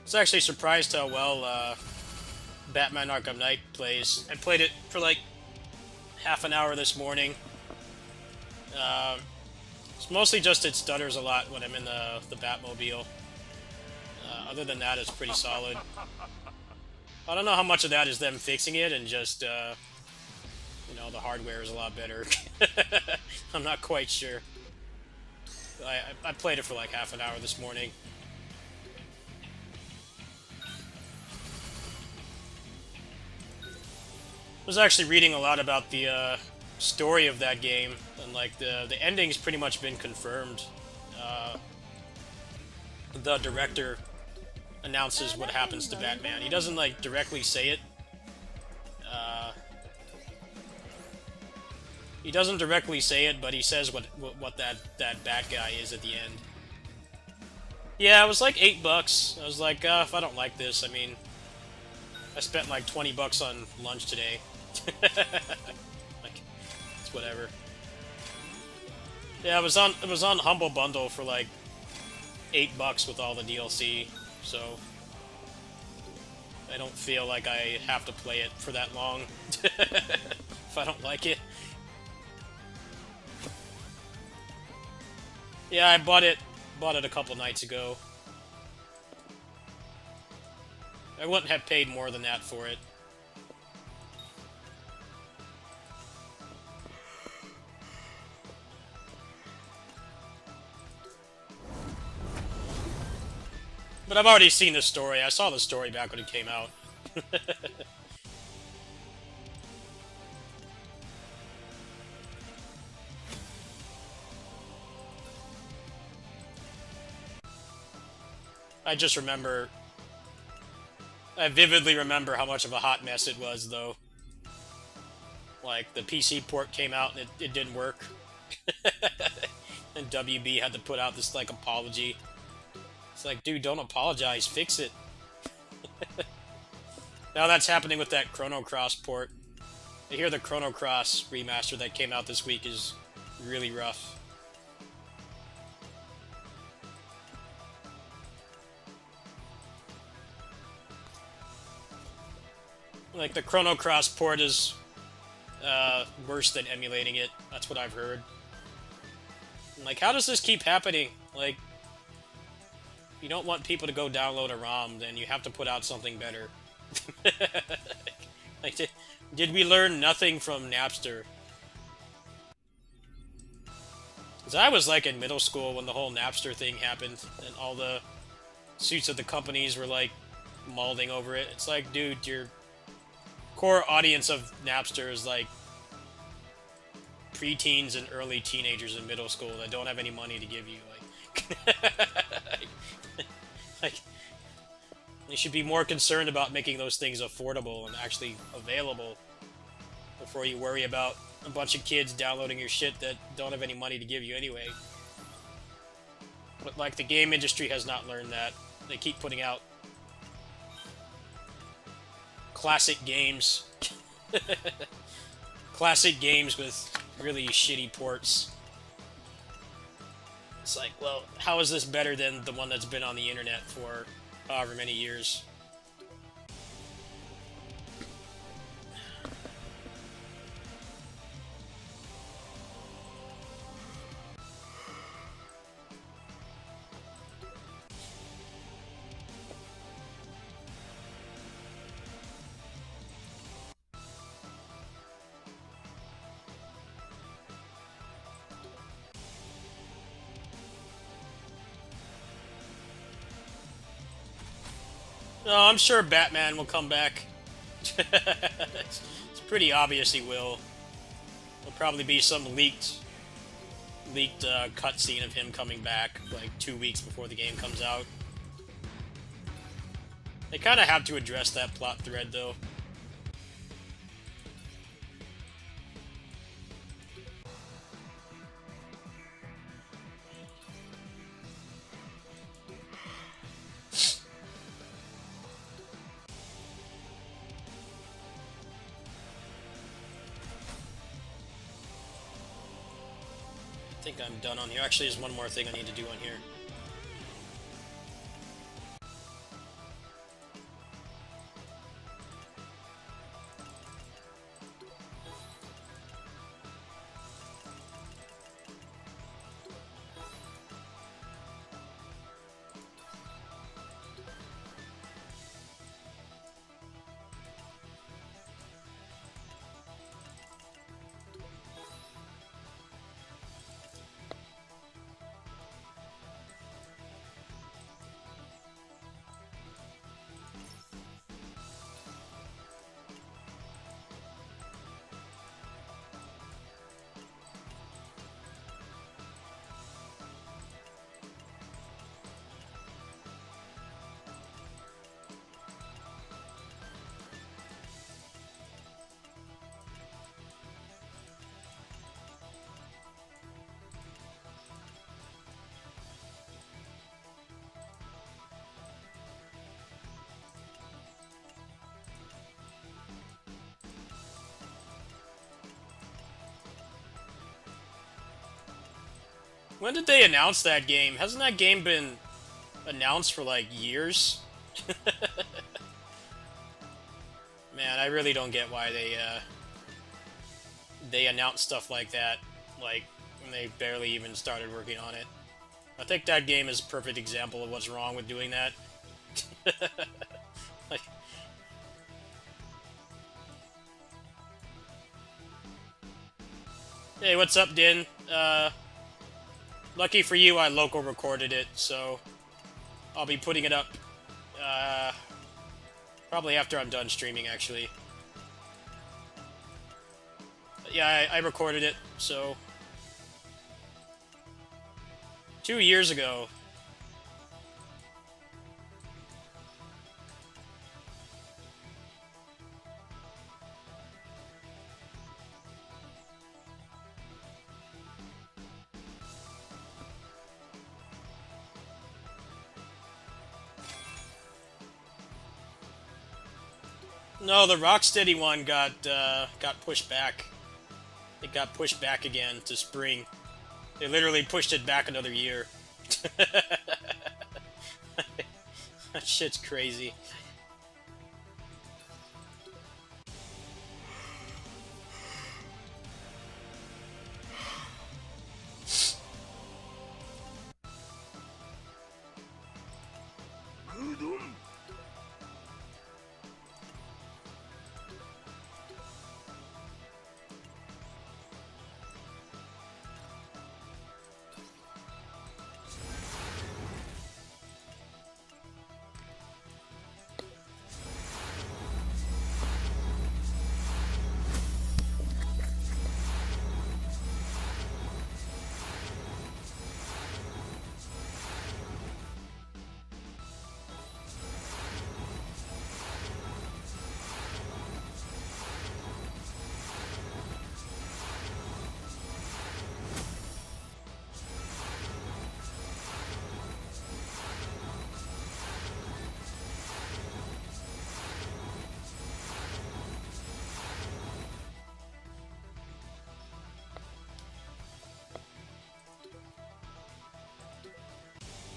I was actually surprised how well Batman Arkham Knight plays. I played it for like half an hour this morning. It's mostly just it stutters a lot when I'm in the Batmobile. Other than that, it's pretty solid. I don't know how much of that is them fixing it and just, you know, the hardware is a lot better. I'm not quite sure. I played it for like half an hour this morning. I was actually reading a lot about the story of that game, and like the ending's pretty much been confirmed. The director announces what happens to Batman. He doesn't like directly say it. He doesn't directly say it, but he says what that bad guy is at the end. Yeah, it was like $8. I was like, if I don't like this, I mean, I spent like $20 on lunch today. Like, it's whatever. Yeah, it was on Humble Bundle for like $8 with all the DLC, so I don't feel like I have to play it for that long if I don't like it. Yeah, I bought it a couple nights ago. I wouldn't have paid more than that for it. But I've already seen the story. I saw the story back when it came out. I just remember... I vividly remember how much of a hot mess it was, though. Like, the PC port came out and it didn't work. And WB had to put out this, like, apology. It's like, dude, don't apologize, fix it. Now that's happening with that Chrono Cross port. I hear the Chrono Cross remaster that came out this week is really rough. Like, the Chrono Cross port is worse than emulating it. That's what I've heard. Like, how does this keep happening? Like, you don't want people to go download a ROM, then you have to put out something better. Like, did we learn nothing from Napster? Because I was, like, in middle school when the whole Napster thing happened, and all the suits of the companies were, like, mauling over it. It's like, dude, your core audience of Napster is, like, preteens and early teenagers in middle school that don't have any money to give you. Like, you should be more concerned about making those things affordable and actually available before you worry about a bunch of kids downloading your shit that don't have any money to give you anyway. But, like, the game industry has not learned that. They keep putting out classic games. Classic games with really shitty ports. It's like, well, how is this better than the one that's been on the internet for however many years? No, I'm sure Batman will come back. It's pretty obvious he will. There'll probably be some leaked cutscene of him coming back, like 2 weeks before the game comes out. They kind of have to address that plot thread, though. I think I'm done on here. Actually, there's one more thing I need to do on here. When did they announce that game? Hasn't that game been announced for like years? Man, I really don't get why they announce stuff like that, like when they barely even started working on it. I think that game is a perfect example of what's wrong with doing that. Like, hey, what's up, Din? Lucky for you, I local recorded it, so I'll be putting it up probably after I'm done streaming, actually. But yeah, I recorded it, so 2 years ago. No, the Rocksteady one got pushed back. It got pushed back again to spring. They literally pushed it back another year. That shit's crazy.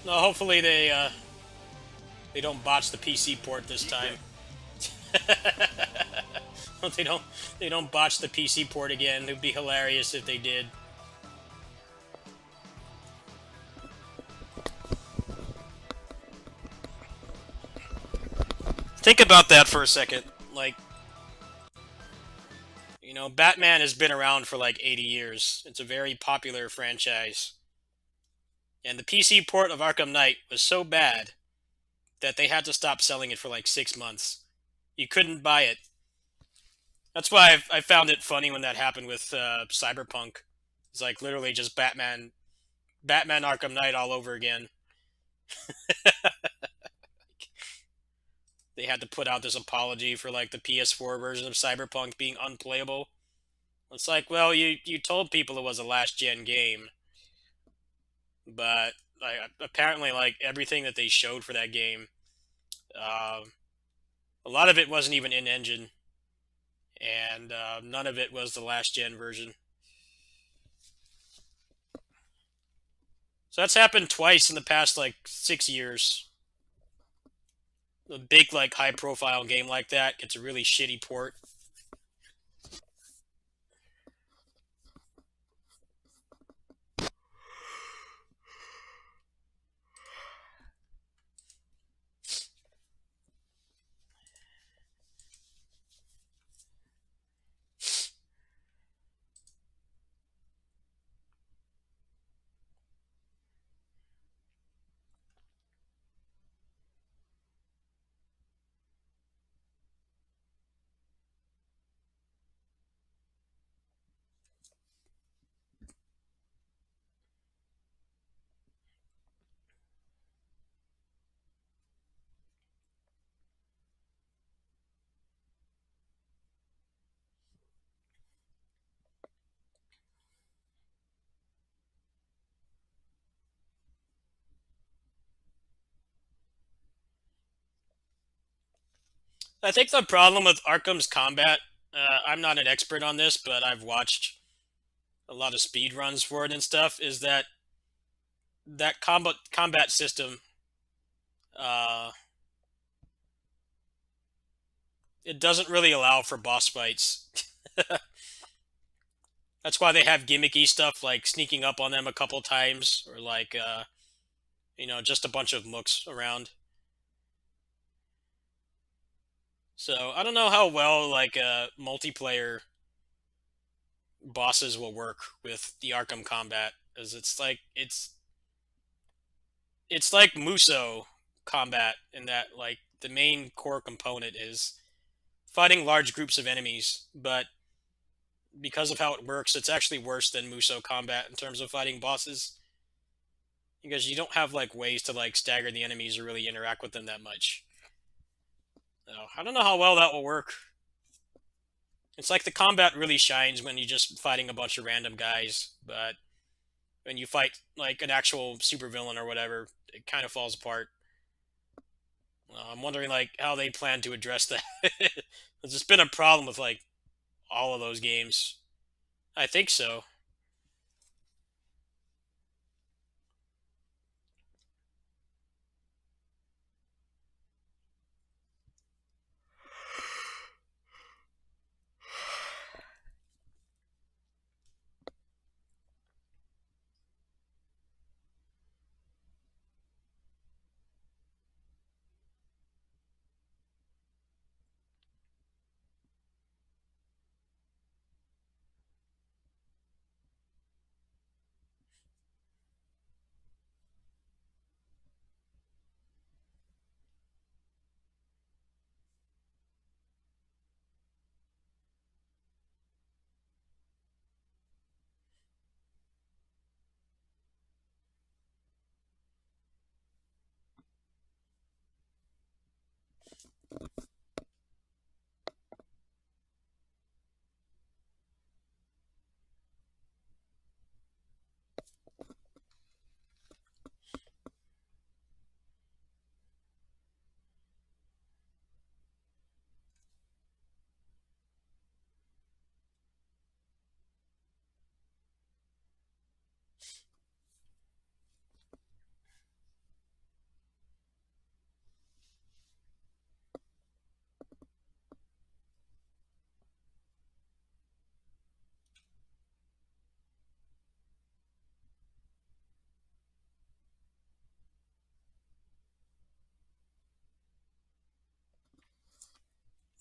No, hopefully they don't botch the PC port this time. they don't they don't botch the PC port again. It would be hilarious if they did. Think about that for a second. Like, you know, Batman has been around for like 80 years. It's a very popular franchise. And the PC port of Arkham Knight was so bad that they had to stop selling it for like 6 months. You couldn't buy it. That's why I found it funny when that happened with Cyberpunk. It's like literally just Batman Arkham Knight all over again. They had to put out this apology for like the PS4 version of Cyberpunk being unplayable. It's like, well, you told people it was a last gen game, but like, apparently, like everything that they showed for that game, uh, a lot of it wasn't even in engine, and none of it was the last gen version. So that's happened twice in the past like 6 years. A big like high profile game like that gets a really shitty port. I think the problem with Arkham's combat, I'm not an expert on this, but I've watched a lot of speed runs for it and stuff, is that combat system, uh, it doesn't really allow for boss fights. That's why they have gimmicky stuff like sneaking up on them a couple times, or like just a bunch of mooks around. So I don't know how well like multiplayer bosses will work with the Arkham combat, as it's like Muso combat in that like the main core component is fighting large groups of enemies, but because of how it works, it's actually worse than Muso combat in terms of fighting bosses because you don't have like ways to like stagger the enemies or really interact with them that much. So, I don't know how well that will work. It's like the combat really shines when you're just fighting a bunch of random guys, but when you fight like an actual supervillain or whatever, it kind of falls apart. I'm wondering like how they plan to address that. It's just been a problem with like all of those games. I think so.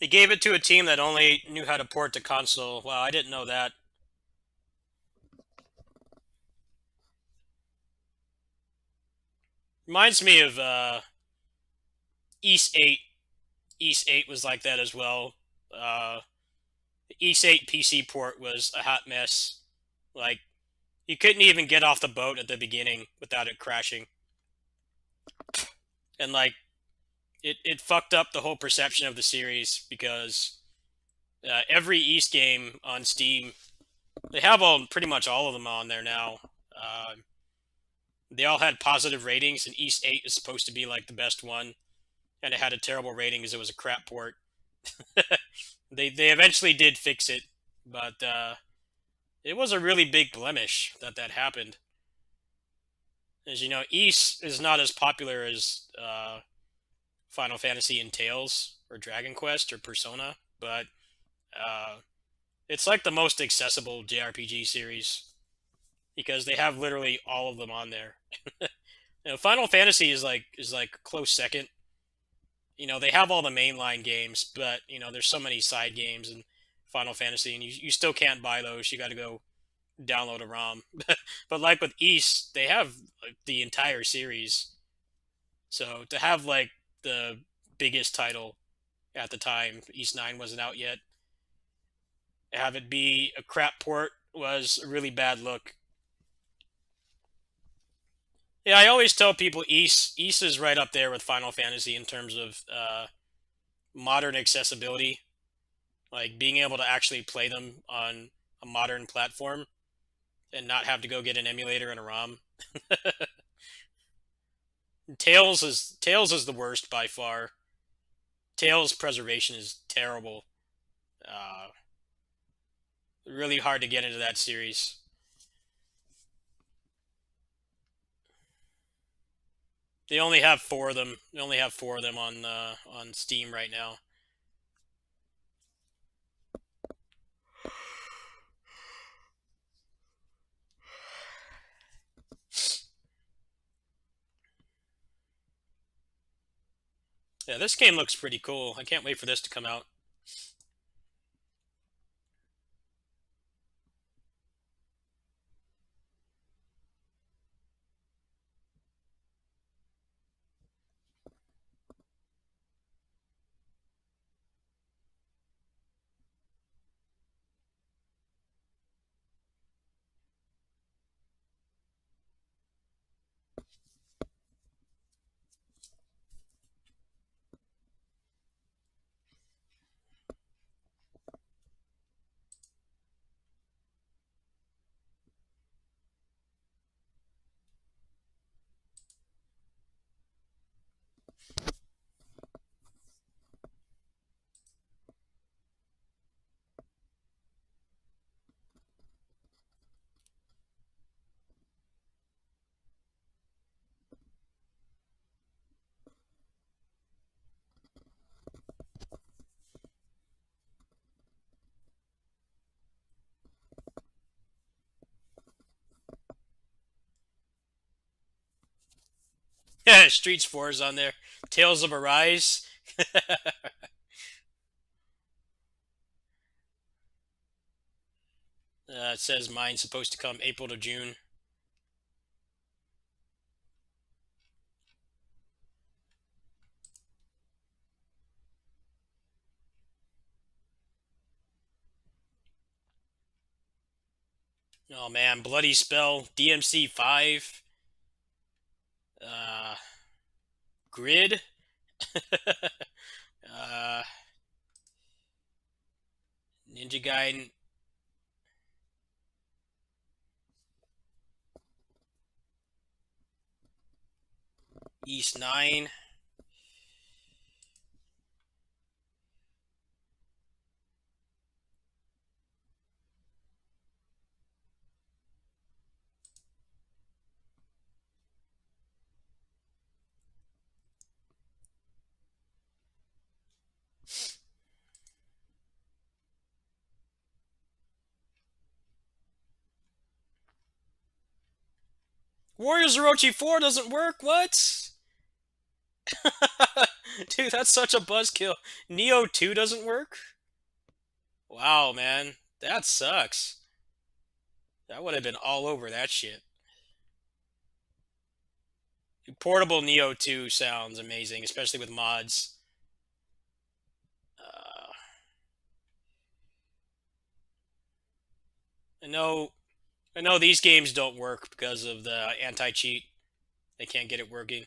They gave it to a team that only knew how to port to console. Wow, I didn't know that. Reminds me of East 8. East 8 was like that as well. The East 8 PC port was a hot mess. Like, you couldn't even get off the boat at the beginning without it crashing. And, like, it fucked up the whole perception of the series because every East game on Steam, they have pretty much all of them on there now. They all had positive ratings, and East 8 is supposed to be like the best one, and it had a terrible rating because it was a crap port. They eventually did fix it, but it was a really big blemish that happened. As you know, East is not as popular as Final Fantasy and Tales or Dragon Quest or Persona, but uh, it's like the most accessible JRPG series because they have literally all of them on there. Final Fantasy is like close second. They have all the mainline games, but there's so many side games in Final Fantasy, and you still can't buy those. You got to go download a ROM. But like with East, they have like the entire series. So to have like the biggest title at the time, East 9 wasn't out yet, have it be a crap port was a really bad look. Yeah, I always tell people East is right up there with Final Fantasy in terms of modern accessibility, like being able to actually play them on a modern platform and not have to go get an emulator and a ROM. Tails is the worst by far. Tails preservation is terrible. Uh, really hard to get into that series. They only have four of them. They only have four of them on Steam right now. Yeah, this game looks pretty cool. I can't wait for this to come out. Yeah, Streets 4 is on there. Tales of Arise. It says mine's supposed to come April to June. Oh man, Bloody Spell, DMC 5, uh, Grid, uh, Ninja Gaiden. East 9. Warriors Orochi 4 doesn't work? What? Dude, that's such a buzzkill. Neo 2 doesn't work? Wow, man. That sucks. I would have been all over that shit. Portable Neo 2 sounds amazing, especially with mods. Uh, I know I know these games don't work because of the anti-cheat. They can't get it working.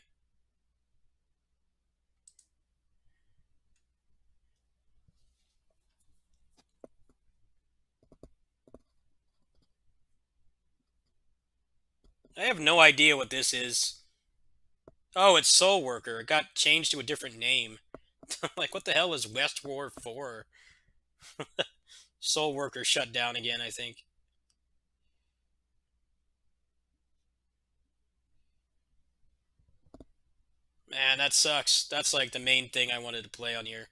I have no idea what this is. Oh, it's Soul Worker. It got changed to a different name. Like, what the hell is West War 4? Soul Worker shut down again, I think. Man, that sucks. That's like the main thing I wanted to play on here.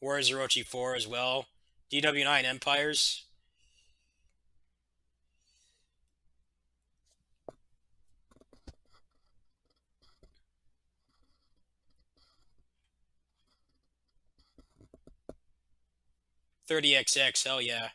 Warriors Orochi 4 as well. DW9 Empires. .30XX, hell yeah.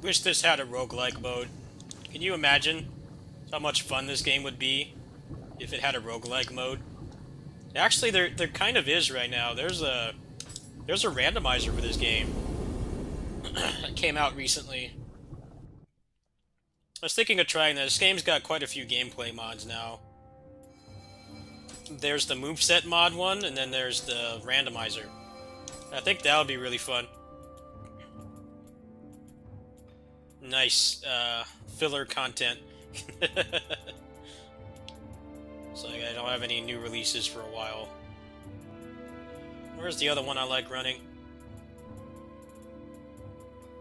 wish this had a roguelike mode. Can you imagine how much fun this game would be if it had a roguelike mode? Actually, there kind of is right now. There's a randomizer for this game that came out recently. I was thinking of trying that. This game's got quite a few gameplay mods now. There's the moveset mod one, and then there's the randomizer. I think that would be really fun. Nice, filler content. It's like I don't have any new releases for a while. Where's the other one I like running?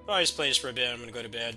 I'll just play this for a bit. I'm gonna go to bed.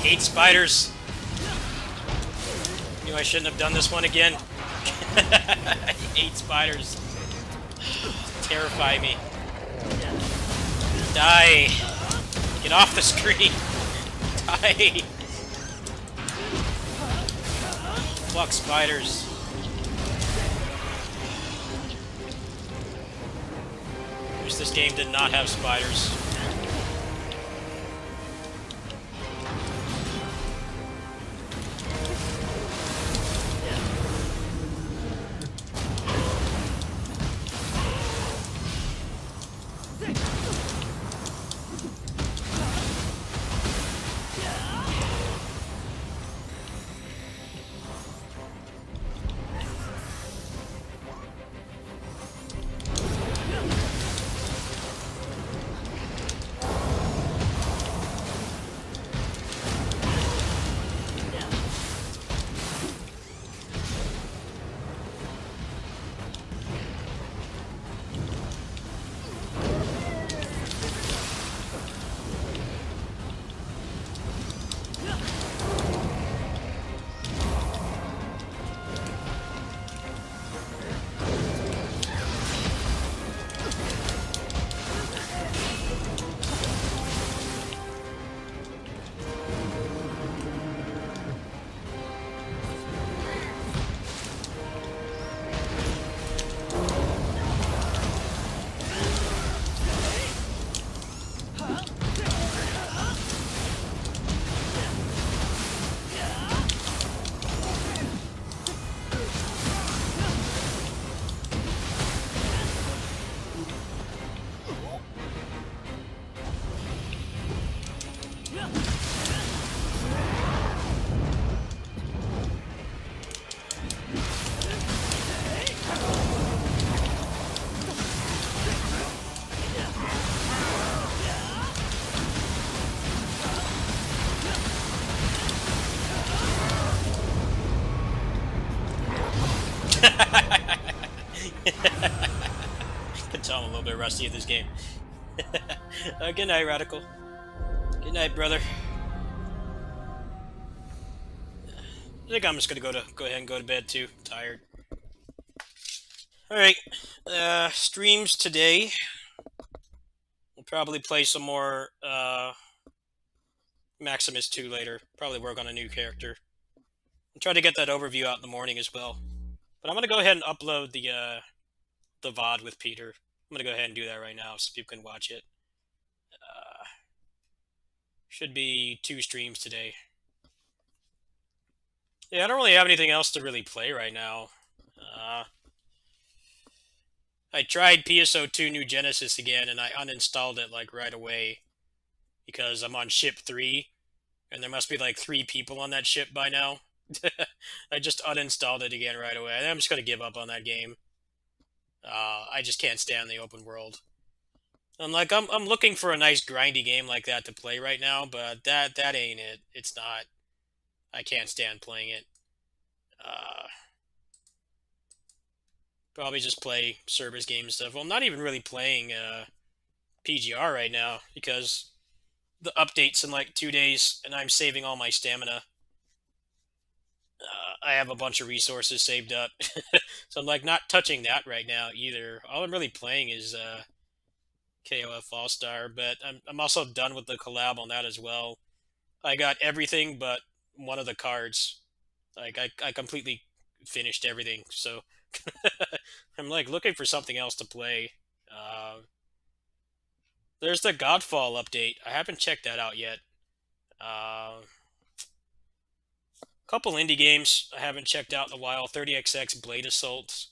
Hate spiders. Knew I shouldn't have done this one again. I hate spiders. Terrify me. Die. Get off the screen. Die. Fuck spiders. Wish this game did not have spiders. Can tell I'm a little bit rusty at this game. Good night, Radical. Good night, brother. think I'm just gonna go ahead and go to bed too. I'm tired. All right. Streams today. We'll probably play some more Maximus 2 later. Probably work on a new character. And try to get that overview out in the morning as well. But I'm gonna go ahead and upload the VOD with Peter. I'm gonna go ahead and do that right now so people can watch it. Should be 2 streams today. Yeah, I don't really have anything else to really play right now. I tried PSO2 New Genesis again, and I uninstalled it like right away because I'm on ship 3, and there must be like 3 people on that ship by now. I just uninstalled it again right away. I'm just gonna give up on that game. I just can't stand the open world. I'm looking for a nice grindy game like that to play right now, but that ain't it. It's not. I can't stand playing it. Probably just play service game stuff. Well, I'm not even really playing PGR right now because the update's in like 2 days, and I'm saving all my stamina. I have a bunch of resources saved up, so I'm like not touching that right now either. All I'm really playing is KOF All Star, but I'm also done with the collab on that as well. I got everything but one of the cards. Like I completely finished everything, so I'm like looking for something else to play. There's the Godfall update. I haven't checked that out yet. Couple indie games I haven't checked out in a while. 30XX Blade Assault.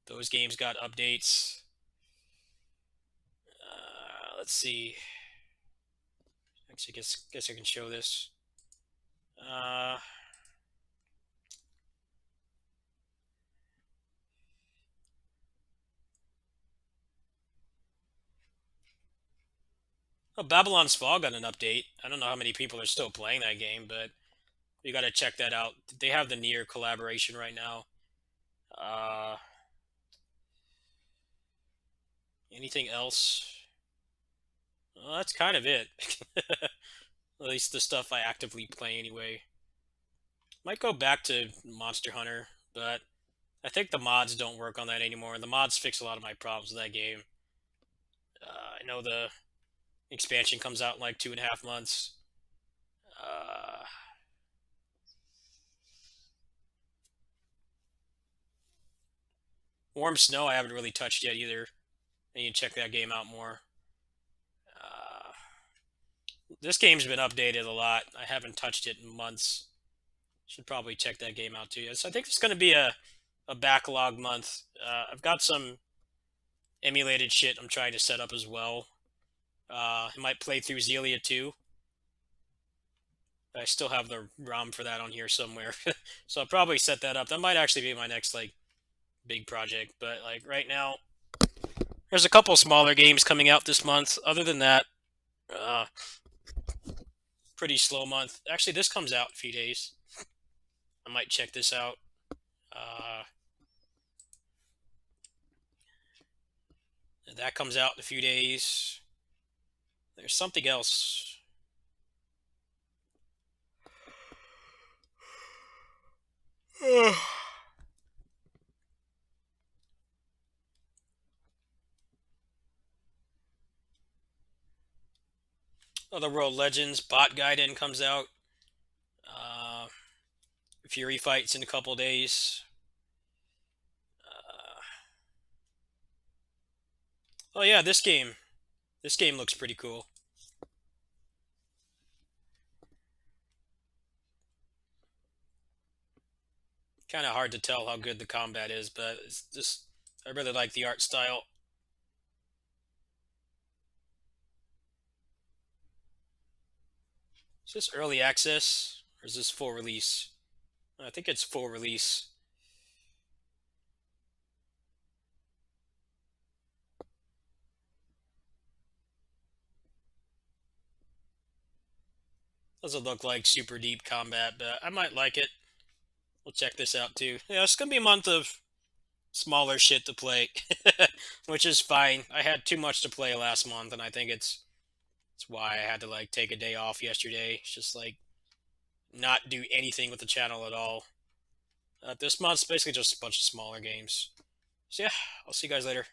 Those games got updates. Let's see. Actually, guess I can show this. Oh, Babylon's Fall got an update. I don't know how many people are still playing that game, but you got to check that out. They have the Nier collaboration right now. Anything else? Well, that's kind of it. At least the stuff I actively play anyway. Might go back to Monster Hunter, but I think the mods don't work on that anymore. The mods fix a lot of my problems with that game. I know the expansion comes out in like 2.5 months. Warm Snow I haven't really touched yet either. I need to check that game out more. This game's been updated a lot. I haven't touched it in months. Should probably check that game out too. So I think it's going to be a backlog month. I've got some emulated shit I'm trying to set up as well. I might play through Zelia 2. I still have the ROM for that on here somewhere. So I'll probably set that up. That might actually be my next like big project. But like right now, there's a couple smaller games coming out this month. Other than that, pretty slow month. Actually, this comes out in a few days. I might check this out. That comes out in a few days. There's something else. Otherworld Legends Bot Gaiden comes out. Fury Fights in a couple days. Oh yeah, this game. This game looks pretty cool. Kind of hard to tell how good the combat is, but it's just I really like the art style. Is this early access or is this full release? I think it's full release. Doesn't look like super deep combat, but I might like it. We'll check this out too. Yeah, it's gonna be a month of smaller shit to play, which is fine. I had too much to play last month, and I think it's why I had to like take a day off yesterday. It's just like not do anything with the channel at all. This month's basically just a bunch of smaller games. So yeah, I'll see you guys later.